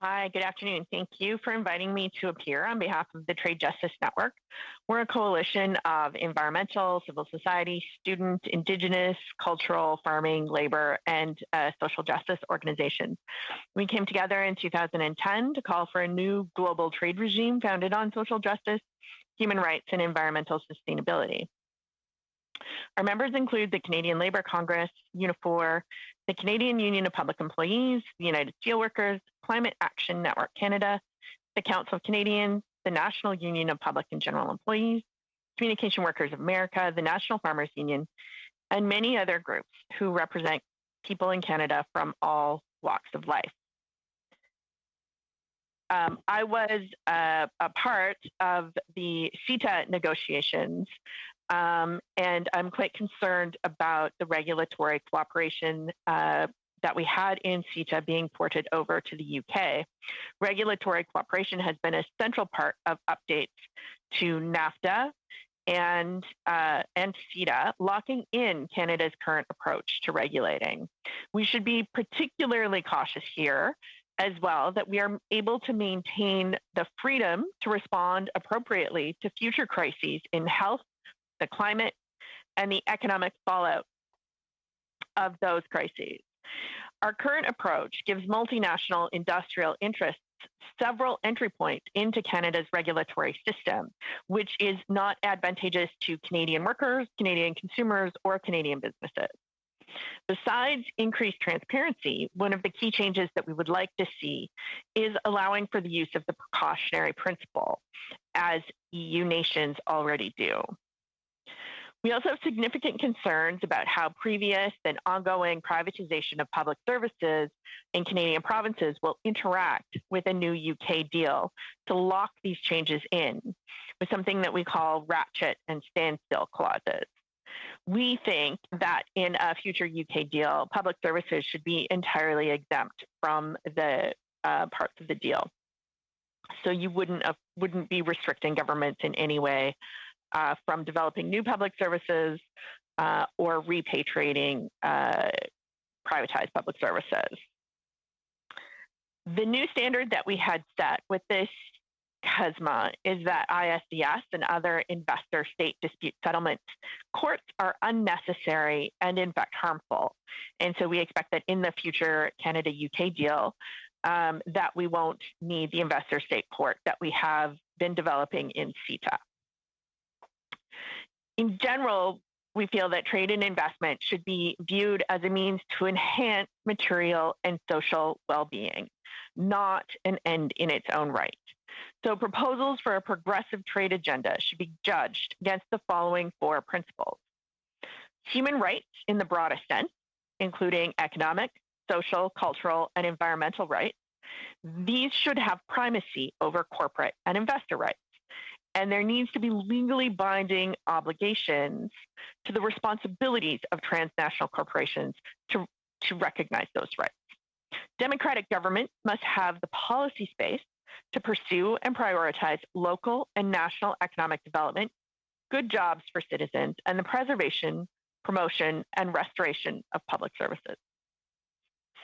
Hi, good afternoon. Thank you for inviting me to appear on behalf of the Trade Justice Network. We're a coalition of environmental, civil society, student, Indigenous, cultural, farming, labor, and social justice organizations. We came together in 2010 to call for a new global trade regime founded on social justice, human rights, and environmental sustainability. Our members include the Canadian Labour Congress, Unifor, the Canadian Union of Public Employees, the United Steelworkers, Climate Action Network Canada, the Council of Canadians, the National Union of Public and General Employees, Communication Workers of America, the National Farmers Union, and many other groups who represent people in Canada from all walks of life. I was a part of the CETA negotiations, and I'm quite concerned about the regulatory cooperation that we had in CETA being ported over to the UK. Regulatory cooperation has been a central part of updates to NAFTA and CETA, locking in Canada's current approach to regulating. We should be particularly cautious here as well that we are able to maintain the freedom to respond appropriately to future crises in health, the climate, and the economic fallout of those crises. Our current approach gives multinational industrial interests several entry points into Canada's regulatory system, which is not advantageous to Canadian workers, Canadian consumers, or Canadian businesses. Besides increased transparency, one of the key changes that we would like to see is allowing for the use of the precautionary principle, as EU nations already do. We also have significant concerns about how previous and ongoing privatization of public services in Canadian provinces will interact with a new UK deal to lock these changes in with something that we call ratchet and standstill clauses. We think that in a future UK deal, public services should be entirely exempt from the parts of the deal. So you wouldn't be restricting governments in any way from developing new public services or repatriating privatized public services. The new standard that we had set with this CUSMA is that ISDS and other investor state dispute settlement courts are unnecessary and in fact harmful. And so we expect that in the future Canada-UK deal that we won't need the investor state court that we have been developing in CETA. In general, we feel that trade and investment should be viewed as a means to enhance material and social well-being, not an end in its own right. So proposals for a progressive trade agenda should be judged against the following 4 principles. Human rights in the broadest sense, including economic, social, cultural, and environmental rights. These should have primacy over corporate and investor rights. And there needs to be legally binding obligations to the responsibilities of transnational corporations to recognize those rights. Democratic government must have the policy space to pursue and prioritize local and national economic development, good jobs for citizens, and the preservation, promotion, and restoration of public services.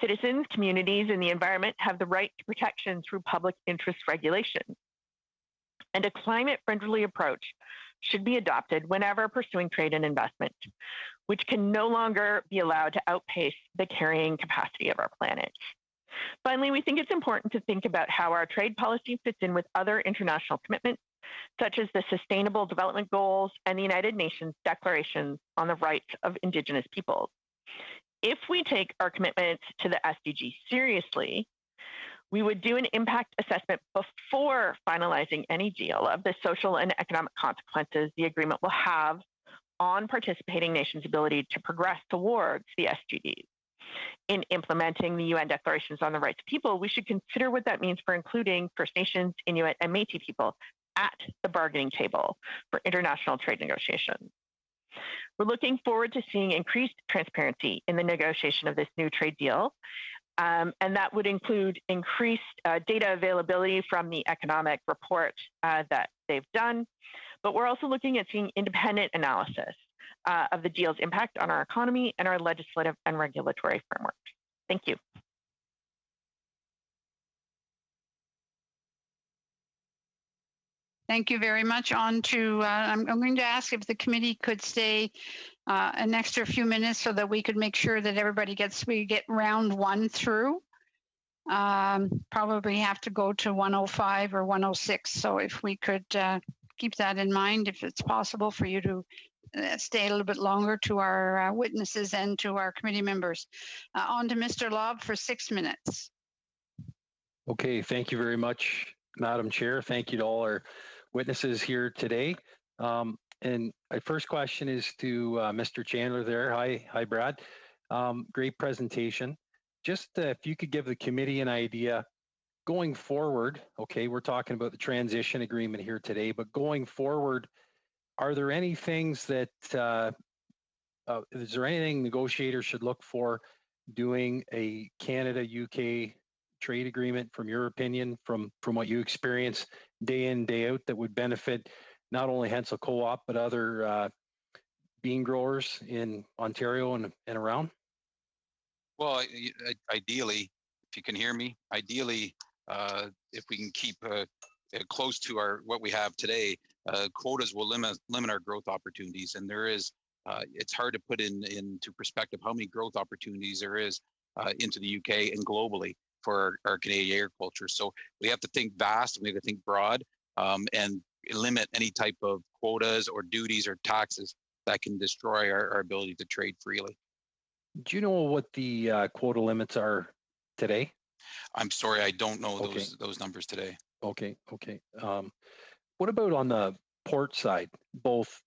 Citizens, communities, and the environment have the right to protection through public interest regulation. And a climate-friendly approach should be adopted whenever pursuing trade and investment, which can no longer be allowed to outpace the carrying capacity of our planet. Finally, we think it's important to think about how our trade policy fits in with other international commitments, such as the Sustainable Development Goals and the United Nations Declaration on the Rights of Indigenous Peoples. If we take our commitments to the SDG seriously, we would do an impact assessment before finalizing any deal of the social and economic consequences the agreement will have on participating nations' ability to progress towards the SDGs. In implementing the UN Declarations on the Rights of People, we should consider what that means for including First Nations, Inuit, and Métis people at the bargaining table for international trade negotiations. We're looking forward to seeing increased transparency in the negotiation of this new trade deal, and that would include increased data availability from the economic report that they've done. But we're also looking at seeing independent analysis of the deal's impact on our economy and our legislative and regulatory framework. Thank you. Thank you very much. On to, I'm going to ask if the committee could stay an extra few minutes so that we could make sure that everybody we get round 1 through. Probably have to go to 105 or 106. So if we could keep that in mind, if it's possible for you to stay a little bit longer, to our witnesses and to our committee members. On to Mr. Lobb for 6 minutes. Okay, thank you very much, Madam Chair. Thank you to all our witnesses here today. And my first question is to Mr. Chandler there. Hi, Brad. Great presentation. Just if you could give the committee an idea going forward. Okay, we're talking about the transition agreement here today, but going forward, are there any things that, is there anything negotiators should look for doing a Canada-UK trade agreement, from your opinion, from what you experience day in, day out, that would benefit not only Hensel Co-op, but other bean growers in Ontario and around? Well, ideally, if you can hear me, ideally, if we can keep close to what we have today, quotas will limit our growth opportunities. And there is, it's hard to put into perspective how many growth opportunities there is into the UK and globally for our Canadian agriculture. So we have to think vast, we have to think broad, and limit any type of quotas or duties or taxes that can destroy our ability to trade freely. Do you know what the quota limits are today? I'm sorry, I don't know those numbers today. Okay. What about on the port side? Both,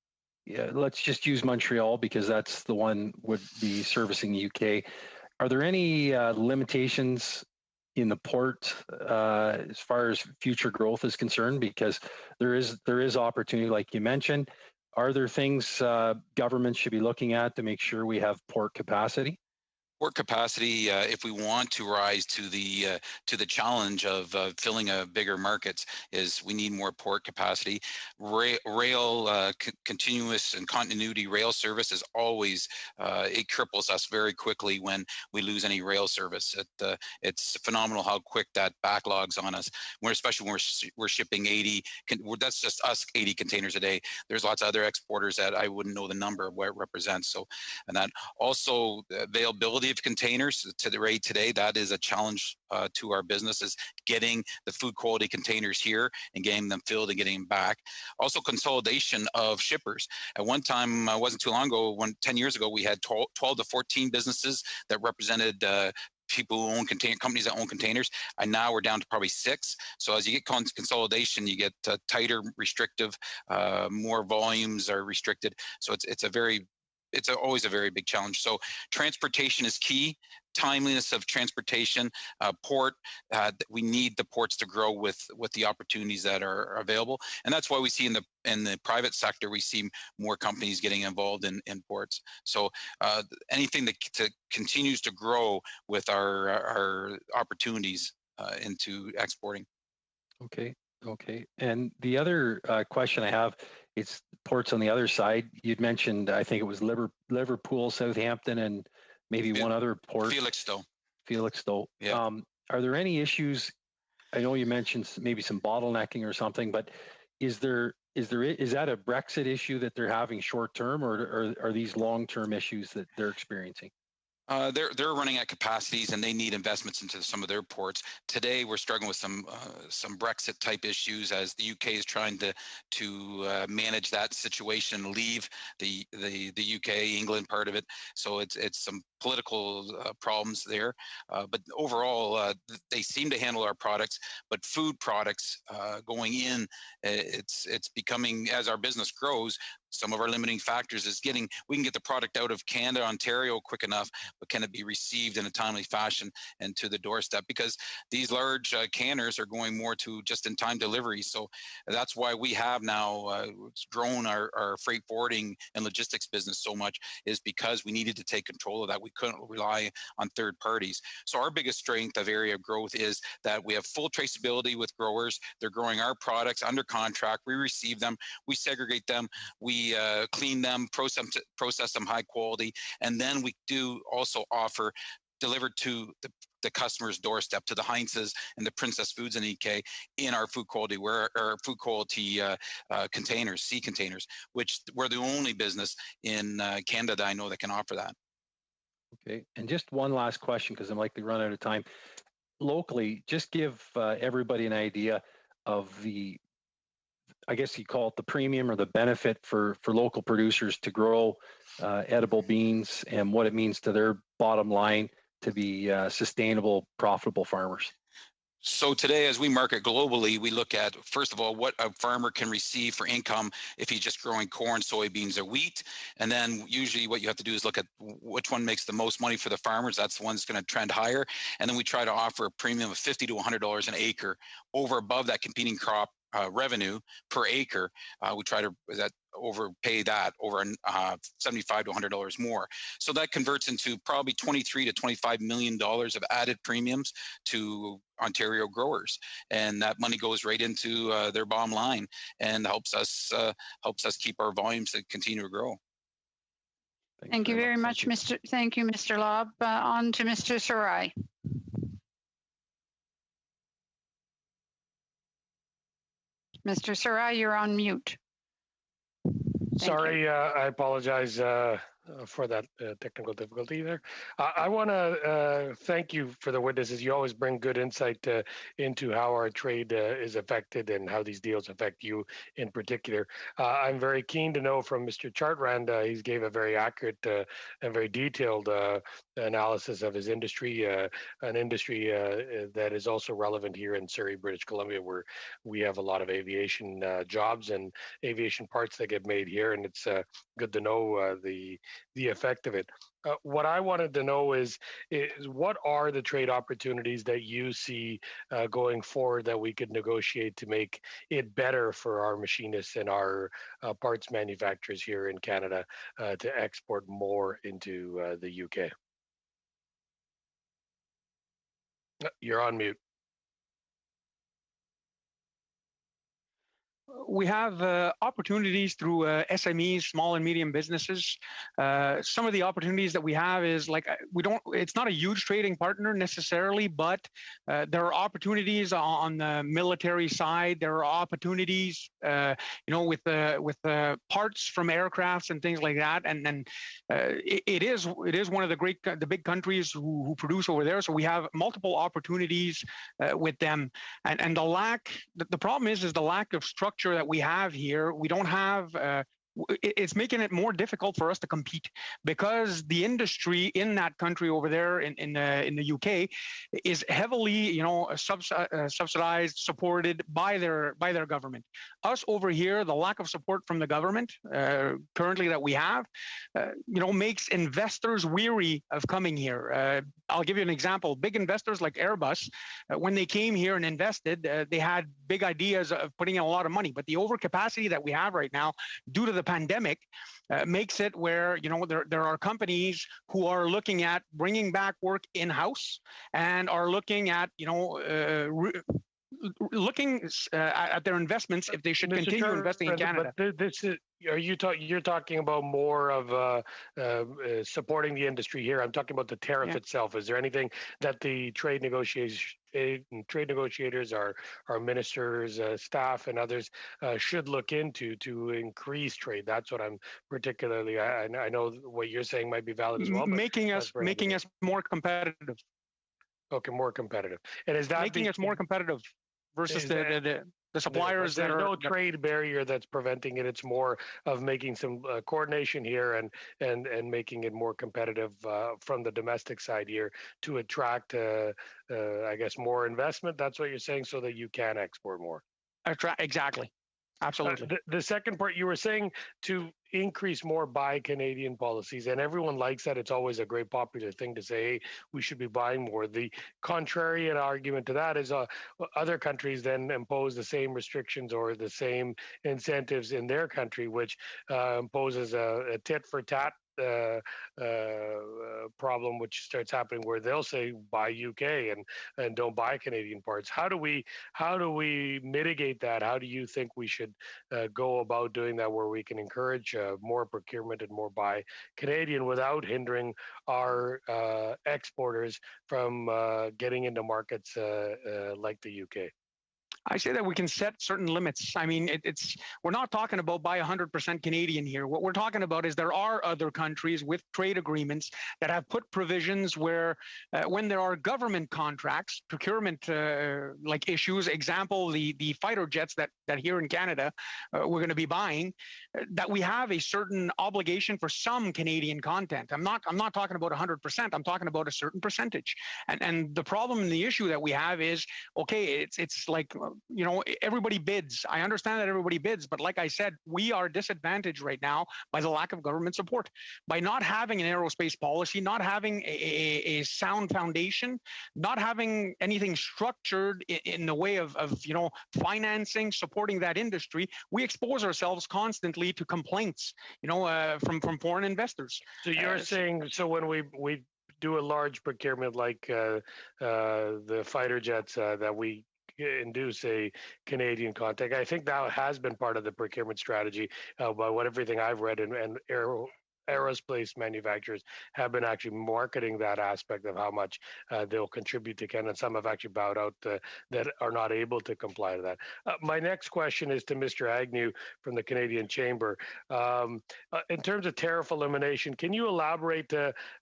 let's just use Montreal because that's the one would be servicing the UK. Are there any limitations in the port as far as future growth is concerned? Because there is opportunity, like you mentioned. Are there things governments should be looking at to make sure we have port capacity? Port capacity, if we want to rise to the challenge of filling a bigger markets, is we need more port capacity. Rail continuous and continuity rail service is always it cripples us very quickly when we lose any rail service. It's phenomenal how quick that backlogs on us. Especially when we're shipping 80. That's just us 80 containers a day. There's lots of other exporters that I wouldn't know the number of what it represents. So, and that also availability availability of containers to the rate today, that is a challenge to our business, is getting the food quality containers here and getting them filled and getting them back. Also, consolidation of shippers. At one time, wasn't too long ago, 10 years ago, we had 12 to 14 businesses that represented people who own companies that own containers, and now we're down to probably 6. So as you get consolidation, you get tighter, restrictive, more volumes are restricted. So it's always a very big challenge. So transportation is key. Timeliness of transportation, port. We need the ports to grow with the opportunities that are available, and that's why we see in the private sector we see more companies getting involved in ports. So anything that continues to grow with our opportunities into exporting. Okay. And the other question I have, it's ports on the other side. You'd mentioned, I think it was Liverpool, Southampton, and maybe one other port. Felixstowe. Yeah. Are there any issues? I know you mentioned maybe some bottlenecking or something, but is that a Brexit issue that they're having short term, or are these long term issues that they're experiencing? They're running at capacities, and they need investments into some of their ports. Today, we're struggling with some Brexit type issues as the UK is trying to manage that situation and leave the UK, England part of it. So it's some political problems there. But overall, they seem to handle our products. But food products going in, it's becoming, as our business grows, some of our limiting factors is we can get the product out of Canada, Ontario quick enough, but can it be received in a timely fashion and to the doorstep? Because these large canners are going more to just-in-time delivery. So that's why we have now grown our freight forwarding and logistics business so much, is because we needed to take control of that. We couldn't rely on third parties. So our biggest strength of area of growth is that we have full traceability with growers. They're growing our products under contract. We receive them, we segregate them, we clean them, process them high quality, and then we do also offer delivered to the customer's doorstep, to the Heinz's and the Princess Foods in EK, in our food quality containers, sea containers, which we're the only business in Canada that I know that can offer that. Okay, and just one last question, because I'm likely to run out of time. Locally, just give everybody an idea of I guess you call it the premium or the benefit for local producers to grow edible beans, and what it means to their bottom line to be sustainable, profitable farmers. So today, as we market globally, we look at, first of all, what a farmer can receive for income if he's just growing corn, soybeans, or wheat. And then usually what you have to do is look at which one makes the most money for the farmers. That's the one that's going to trend higher. And then we try to offer a premium of $50 to $100 an acre over above that competing crop revenue per acre. We try to overpay that over $75 to $100 more. So that converts into probably $23 to $25 million of added premiums to Ontario growers, and that money goes right into their bottom line and helps us keep our volumes to continue to grow. Thank you very much, Mr. Thank you, Mr. Lobb. On to Mr. Sarai. Mr. Sarai, you're on mute. Sorry, I apologize for that technical difficulty there. I want to thank you for the witnesses. You always bring good insight into how our trade is affected and how these deals affect you in particular. I'm very keen to know from Mr. Chartrand. He gave a very accurate and very detailed analysis of his industry, an industry that is also relevant here in Surrey, British Columbia, where we have a lot of aviation jobs and aviation parts that get made here, and it's good to know the effect of it. What I wanted to know is what are the trade opportunities that you see going forward that we could negotiate to make it better for our machinists and our parts manufacturers here in Canada to export more into the UK? You're on mute. we have opportunities through SMEs, small and medium businesses. Some of the opportunities that we have is like it's not a huge trading partner necessarily, but there are opportunities on the military side. There are opportunities, with parts from aircrafts and things like that. And it is one of the big countries who produce over there. So we have multiple opportunities with them. And the problem is the lack of structure that we have here. We don't have it's making it more difficult for us to compete because the industry in that country over there in the UK is heavily subsidized, supported by their government. Us over here, the lack of support from the government currently that we have, makes investors weary of coming here. I'll give you an example. Big investors like Airbus, when they came here and invested, they had big ideas of putting in a lot of money, but the overcapacity that we have right now due to the pandemic makes it where there are companies who are looking at bringing back work in-house and are looking at looking at their investments if they should continue investing in Canada. But this is, you're talking about more of supporting the industry here. I'm talking about the tariff itself. Is there anything that the trade negotiators, our ministers, staff, and others should look into to increase trade? That's what I'm particularly. I know what you're saying might be valid as well. Making us more competitive. Okay, more competitive. And is that making us more competitive versus the suppliers that are no trade barrier that's preventing it? It's more of making some coordination here and making it more competitive from the domestic side here to attract, I guess, more investment. That's what you're saying, so that you can export more. Exactly. Absolutely. The second part, you were saying to increase more buy Canadian policies, and everyone likes that. It's always a great popular thing to say, hey, we should be buying more. The contrarian argument to that is other countries then impose the same restrictions or the same incentives in their country, which imposes a tit for tat problem, which starts happening where they'll say buy UK and don't buy Canadian parts. How do we mitigate that? How do you think we should go about doing that, where we can encourage more procurement and more buy Canadian without hindering our exporters from getting into markets like the UK? I say that we can set certain limits. I mean, we're not talking about buy 100% Canadian here. What we're talking about is there are other countries with trade agreements that have put provisions where when there are government contracts, procurement like issues, example, the fighter jets that here in Canada we're going to be buying, that we have a certain obligation for some Canadian content. I'm not talking about 100%. I'm talking about a certain percentage. And the problem and the issue that we have is, okay, it's like, everybody bids. I understand that everybody bids, but like I said, we are disadvantaged right now by the lack of government support, by not having an aerospace policy, not having a sound foundation, not having anything structured in the way of financing, supporting that industry. We expose ourselves constantly to complaints, from foreign investors. So you're saying, so when we do a large procurement like the fighter jets that we induce a Canadian content. I think that has been part of the procurement strategy by everything I've read, and aerospace manufacturers have been actually marketing that aspect of how much they'll contribute to Canada. Some have actually bowed out that are not able to comply to that. My next question is to Mr. Agnew from the Canadian Chamber. In terms of tariff elimination, can you elaborate?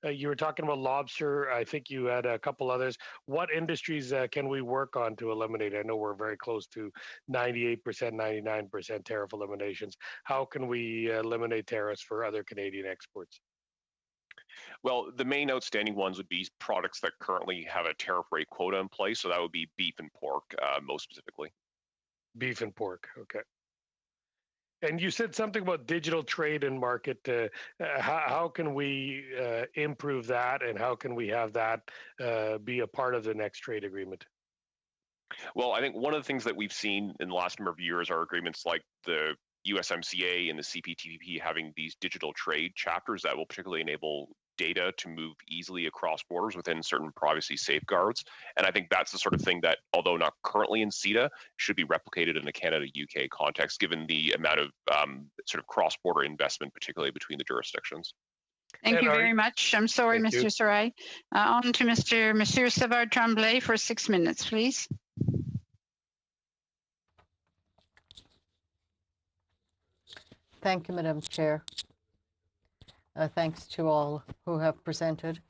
You were talking about lobster. I think you had a couple others. What industries can we work on to eliminate? I know we're very close to 98%, 99% tariff eliminations. How can we eliminate tariffs for other Canadian exports? Well, the main outstanding ones would be products that currently have a tariff rate quota in place. So that would be beef and pork, most specifically. Beef and pork. Okay. And you said something about digital trade and market. How can we improve that, and how can we have that be a part of the next trade agreement? Well, I think one of the things that we've seen in the last number of years are agreements like the USMCA and the CPTPP having these digital trade chapters that will particularly enable data to move easily across borders within certain privacy safeguards. And I think that's the sort of thing that, although not currently in CETA, should be replicated in a Canada-UK context, given the amount of sort of cross-border investment, particularly between the jurisdictions. Thank you very much. I'm sorry, Mr. Sarai. On to Monsieur Savard Tremblay for 6 minutes, please. Thank you, Madam Chair. Thanks to all who have presented.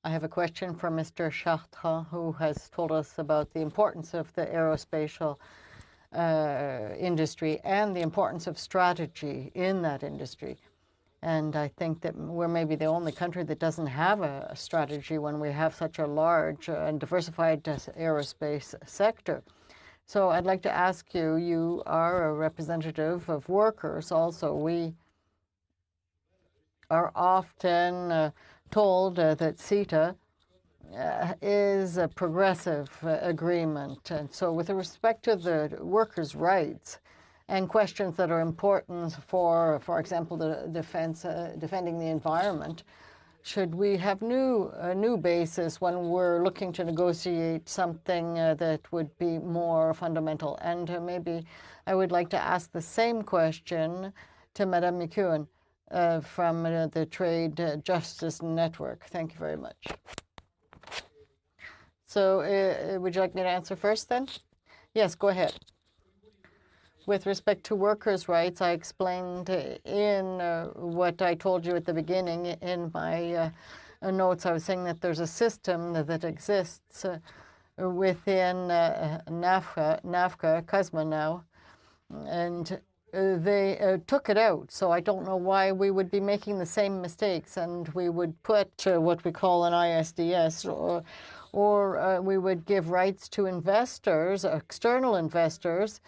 I have a question for Mr. Chartrand, who has told us about the importance of the aerospatial industry and the importance of strategy in that industry. And I think that we're maybe the only country that doesn't have a strategy when we have such a large and diversified aerospace sector. So I'd like to ask you, you are a representative of workers also. We are often told that CETA is a progressive agreement. And so with respect to the workers' rights and questions that are important for example, the defending the environment, should we have a new basis when we're looking to negotiate something that would be more fundamental? And maybe I would like to ask the same question to Madame McEwen from the Trade Justice Network. Thank you very much. So would you like me to answer first then? Yes, go ahead. With respect to workers' rights, I explained in what I told you at the beginning in my notes. I was saying that there's a system that exists within NAFCA, CUSMA now, and they took it out. So I don't know why we would be making the same mistakes, and we would put what we call an ISDS, or we would give rights to investors, external investors,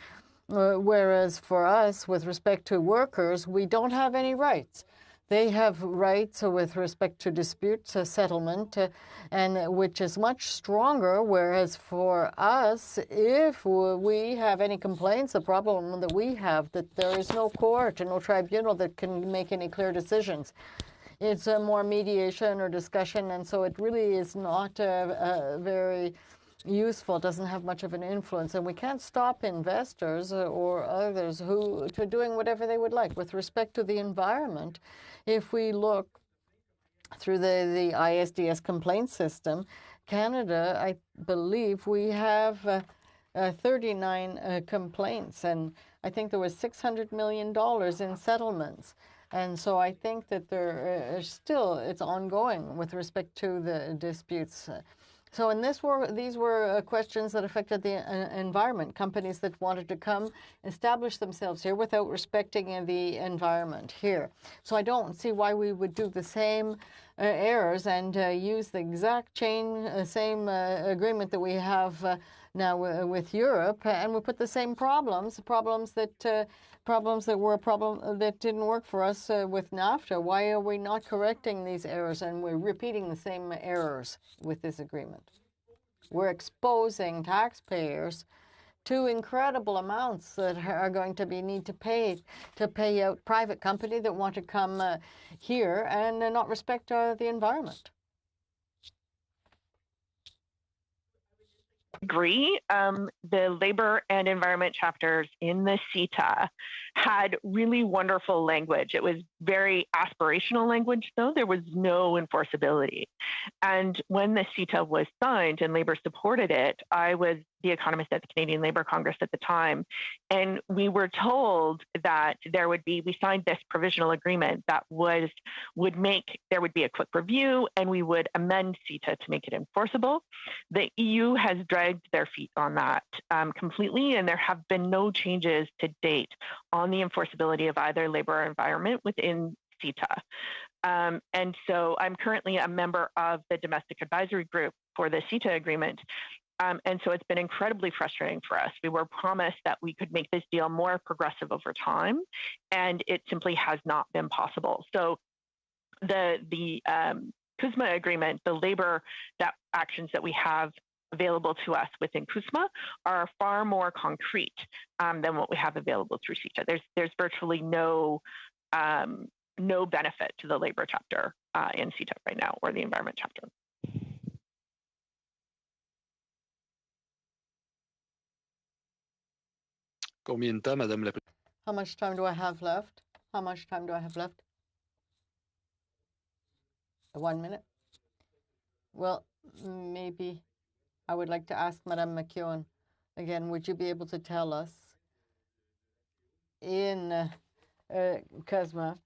whereas for us, with respect to workers, we don't have any rights. They have rights with respect to dispute settlement, and which is much stronger, whereas for us, if we have any complaints, the problem that we have, that there is no court and no tribunal that can make any clear decisions. It's more mediation or discussion, and so it really is not very useful. It doesn't have much of an influence, and we can't stop investors or others who to doing whatever they would like. With respect to the environment, if we look through the ISDS complaint system, Canada, I believe we have 39 complaints, and I think there was $600 million in settlements. And so I think that there still, it's ongoing with respect to the disputes. So in these were questions that affected the environment, companies that wanted to come establish themselves here without respecting the environment here. So I don't see why we would do the same errors and use the exact same agreement that we have now with Europe, and we put the same problems that didn't work for us with NAFTA. Why are we not correcting these errors, and we're repeating the same errors with this agreement? We're exposing taxpayers to incredible amounts that are going to need to pay out private company that want to come here and not respect the environment. Agree. The labor and environment chapters in the CETA had really wonderful language. It was very aspirational language, though. There was no enforceability. And when the CETA was signed and labor supported it, I was the economist at the Canadian Labour Congress at the time, and we were told that we signed this provisional agreement that there would be a quick review, and we would amend CETA to make it enforceable. The EU has dragged their feet on that completely, and there have been no changes to date on the enforceability of either labor or environment within CETA. And so I'm currently a member of the domestic advisory group for the CETA agreement. And so it's been incredibly frustrating for us. We were promised that we could make this deal more progressive over time, and it simply has not been possible. So the CUSMA agreement, the labor actions that we have available to us within CUSMA are far more concrete than what we have available through CETA. There's virtually no benefit to the labor chapter in CETA right now, or the environment chapter. Combien de temps, Madame la How much time do I have left? How much time do I have left? 1 minute? Well, maybe I would like to ask Madame McEwen again, would you be able to tell us in CUSMA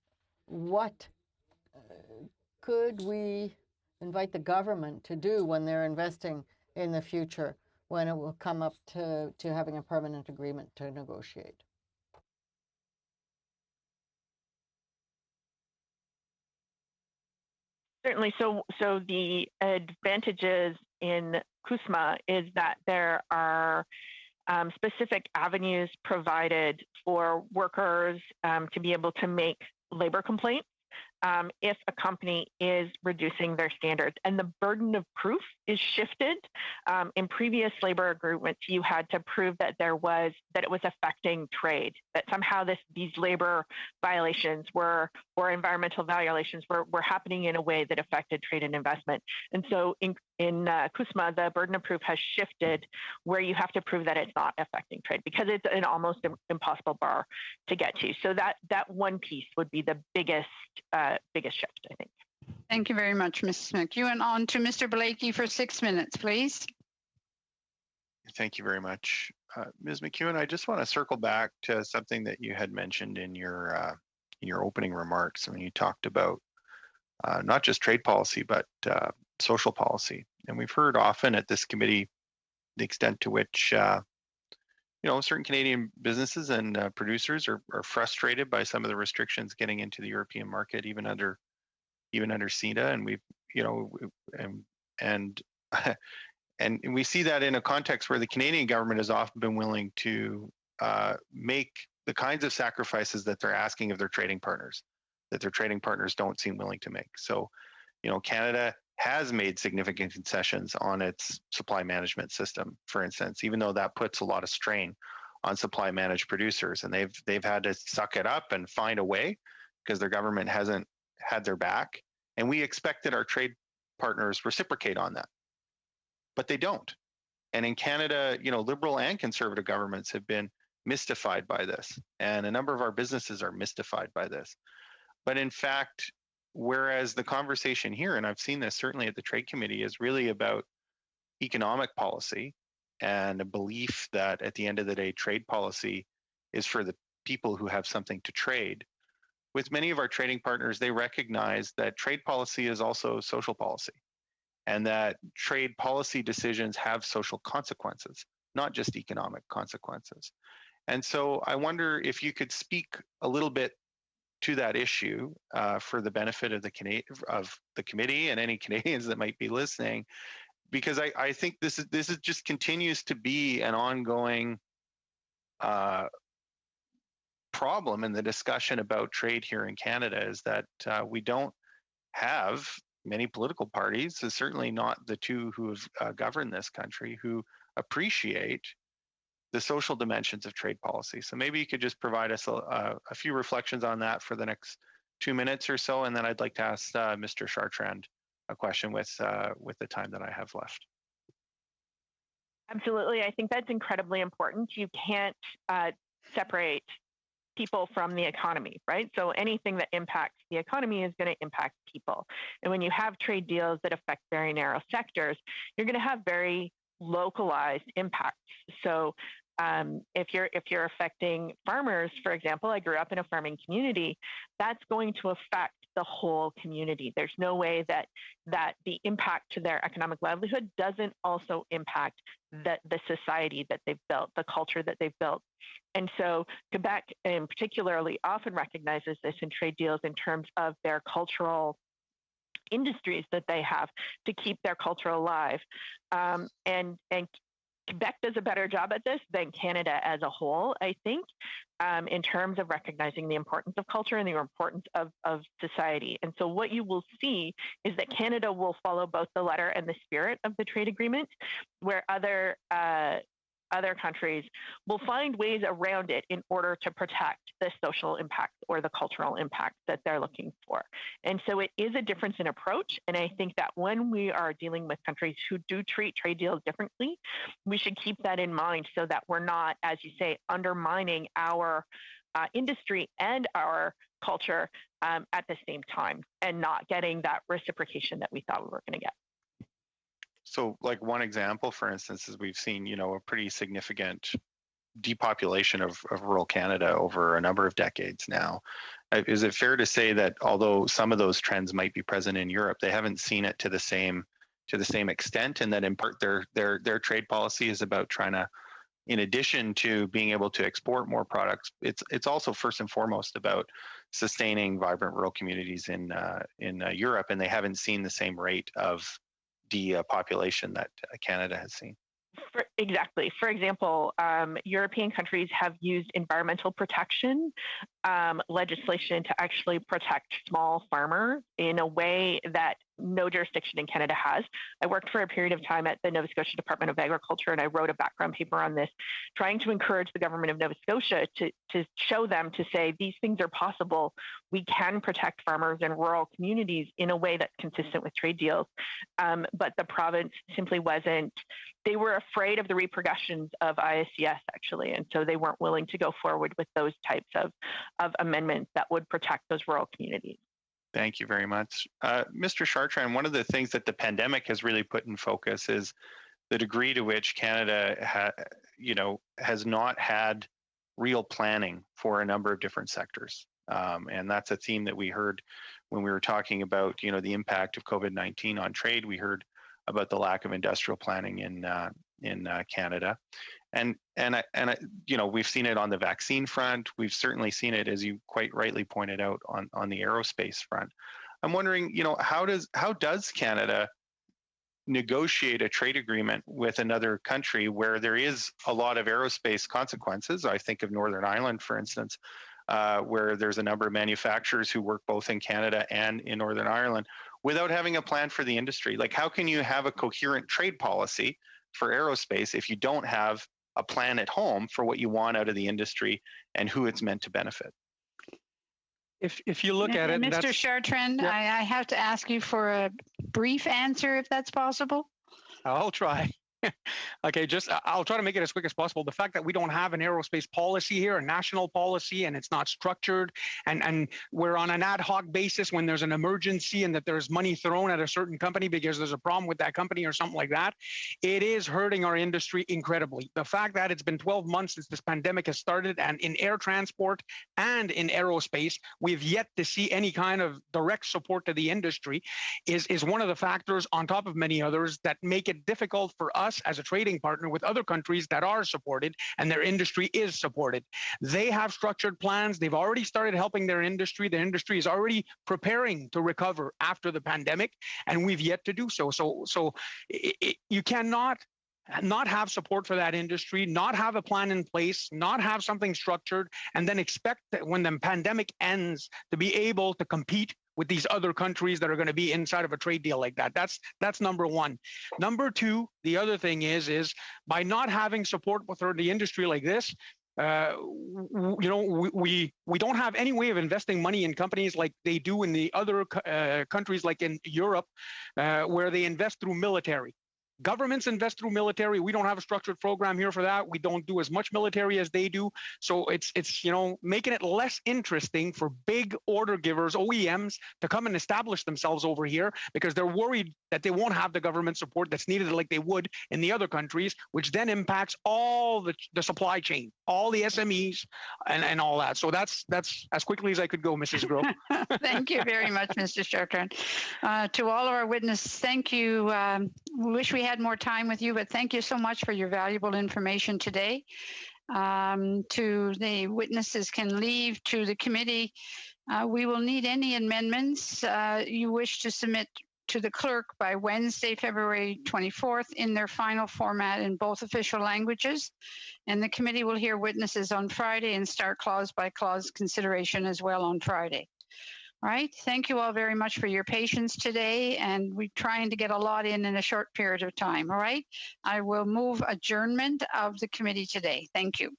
what could we invite the government to do when they're investing in the future, when it will come up to having a permanent agreement to negotiate? Certainly. So the advantages in CUSMA is that there are specific avenues provided for workers to be able to make labor complaints if a company is reducing their standards. And the burden of proof is shifted. In previous labor agreements, you had to prove that it was affecting trade, that somehow these labor violations or environmental violations were happening in a way that affected trade and investment. And so in CUSMA, the burden of proof has shifted where you have to prove that it's not affecting trade, because it's an almost impossible bar to get to. So that one piece would be the biggest shift, I think. Thank you very much, Mrs. McEwen. On to Mr. Blakey for 6 minutes, please. Thank you very much. Ms. McEwen, I just want to circle back to something that you had mentioned in your opening remarks when you talked about not just trade policy, but social policy. And we've heard often at this committee the extent to which certain Canadian businesses and producers are frustrated by some of the restrictions getting into the European market, even under CETA, and and we see that in a context where the Canadian government has often been willing to make the kinds of sacrifices that they're asking of their trading partners, that their trading partners don't seem willing to make. So, Canada has made significant concessions on its supply management system, for instance, even though that puts a lot of strain on supply managed producers, and they've had to suck it up and find a way because their government hasn't had their back. And we expect that our trade partners reciprocate on that, but they don't. And in Canada, Liberal and Conservative governments have been mystified by this, and a number of our businesses are mystified by this. But in fact, whereas the conversation here, and I've seen this certainly at the Trade Committee, is really about economic policy and a belief that at the end of the day, trade policy is for the people who have something to trade. With many of our trading partners, they recognize that trade policy is also social policy, and that trade policy decisions have social consequences, not just economic consequences. And so I wonder if you could speak a little bit to that issue for the benefit of the committee and any Canadians that might be listening, because I think this is just continues to be an ongoing problem in the discussion about trade here in Canada, is that we don't have many political parties, certainly not the two who have governed this country, who appreciate the social dimensions of trade policy. So maybe you could just provide us a few reflections on that for the next 2 minutes or so, and then I'd like to ask Mr. Chartrand a question with the time that I have left. Absolutely. I think that's incredibly important. You can't separate people from the economy, right? So anything that impacts the economy is going to impact people. And when you have trade deals that affect very narrow sectors, you're going to have very localized impacts. So if you're affecting farmers, for example, I grew up in a farming community, that's going to affect the whole community. There's no way that the impact to their economic livelihood doesn't also impact the society that they've built, the culture that they've built. And so Quebec in particularly often recognizes this in trade deals in terms of their cultural industries that they have to keep their culture alive. And Quebec does a better job at this than Canada as a whole, I think, in terms of recognizing the importance of culture and the importance of society. And so what you will see is that Canada will follow both the letter and the spirit of the trade agreement, where other other countries will find ways around it in order to protect the social impact or the cultural impact that they're looking for. And so it is a difference in approach. And I think that when we are dealing with countries who do treat trade deals differently, we should keep that in mind so that we're not, as you say, undermining our industry and our culture at the same time and not getting that reciprocation that we thought we were going to get. So like one example, for instance, is we've seen, a pretty significant depopulation of rural Canada over a number of decades now. Is it fair to say that although some of those trends might be present in Europe, they haven't seen it to the same extent, and that in part their trade policy is about trying to, in addition to being able to export more products, it's also first and foremost about sustaining vibrant rural communities in Europe, and they haven't seen the same rate of depopulation that Canada has seen. Exactly. For example, European countries have used environmental protection legislation to actually protect small farmers in a way that no jurisdiction in Canada has. I worked for a period of time at the Nova Scotia Department of Agriculture, and I wrote a background paper on this, trying to encourage the government of Nova Scotia to show them, to say, these things are possible. We can protect farmers and rural communities in a way that's consistent with trade deals. But the province simply wasn't. They were afraid of the repercussions of ISDS, actually, and so they weren't willing to go forward with those types of amendments that would protect those rural communities. Thank you very much. Mr. Chartrand, one of the things that the pandemic has really put in focus is the degree to which Canada has not had real planning for a number of different sectors. And that's a theme that we heard when we were talking about, the impact of COVID-19 on trade. We heard about the lack of industrial planning in Canada. And we've seen it on the vaccine front. We've certainly seen it, as you quite rightly pointed out, on the aerospace front. I'm wondering, how does Canada negotiate a trade agreement with another country where there is a lot of aerospace consequences? I think of Northern Ireland, for instance, where there's a number of manufacturers who work both in Canada and in Northern Ireland, without having a plan for the industry. Like, how can you have a coherent trade policy for aerospace if you don't have a plan at home for what you want out of the industry and who it's meant to benefit? If you look at it, Mr. Chartrand, yeah. I have to ask you for a brief answer, if that's possible. I'll try. Okay, I'll try to make it as quick as possible. The fact that we don't have an aerospace policy here, a national policy, and it's not structured, and we're on an ad hoc basis when there's an emergency and that there's money thrown at a certain company because there's a problem with that company or something like that, it is hurting our industry incredibly. The fact that it's been 12 months since this pandemic has started, and in air transport and in aerospace, we've yet to see any kind of direct support to the industry is one of the factors, on top of many others, that make it difficult for us as a trading partner with other countries that are supported and their industry is supported. They have structured plans. They've already started helping their industry. The industry is already preparing to recover after the pandemic, and we've yet to do so. So you cannot not have support for that industry, not have a plan in place, not have something structured, and then expect that when the pandemic ends to be able to compete with these other countries that are going to be inside of a trade deal like that. That's number one. Number two, the other thing is by not having support for the industry like this, we don't have any way of investing money in companies like they do in the other countries, like in Europe, where they invest through military. Governments invest through military. We don't have a structured program here for that. We don't do as much military as they do. So it's making it less interesting for big order givers, OEMs, to come and establish themselves over here because they're worried that they won't have the government support that's needed like they would in the other countries, which then impacts all the supply chain, all the SMEs and all that. So that's as quickly as I could go, Mrs. Groh. Thank you very much, Mr. Chartrand. To all of our witnesses, thank you. We wish we had more time with you, but thank you so much for your valuable information today. To the witnesses can leave to the committee. We will need any amendments you wish to submit to the clerk by Wednesday, February 24th in their final format in both official languages. And the committee will hear witnesses on Friday and start clause by clause consideration as well on Friday. All right. Thank you all very much for your patience today, and we're trying to get a lot in a short period of time. All right. I will move adjournment of the committee today. Thank you.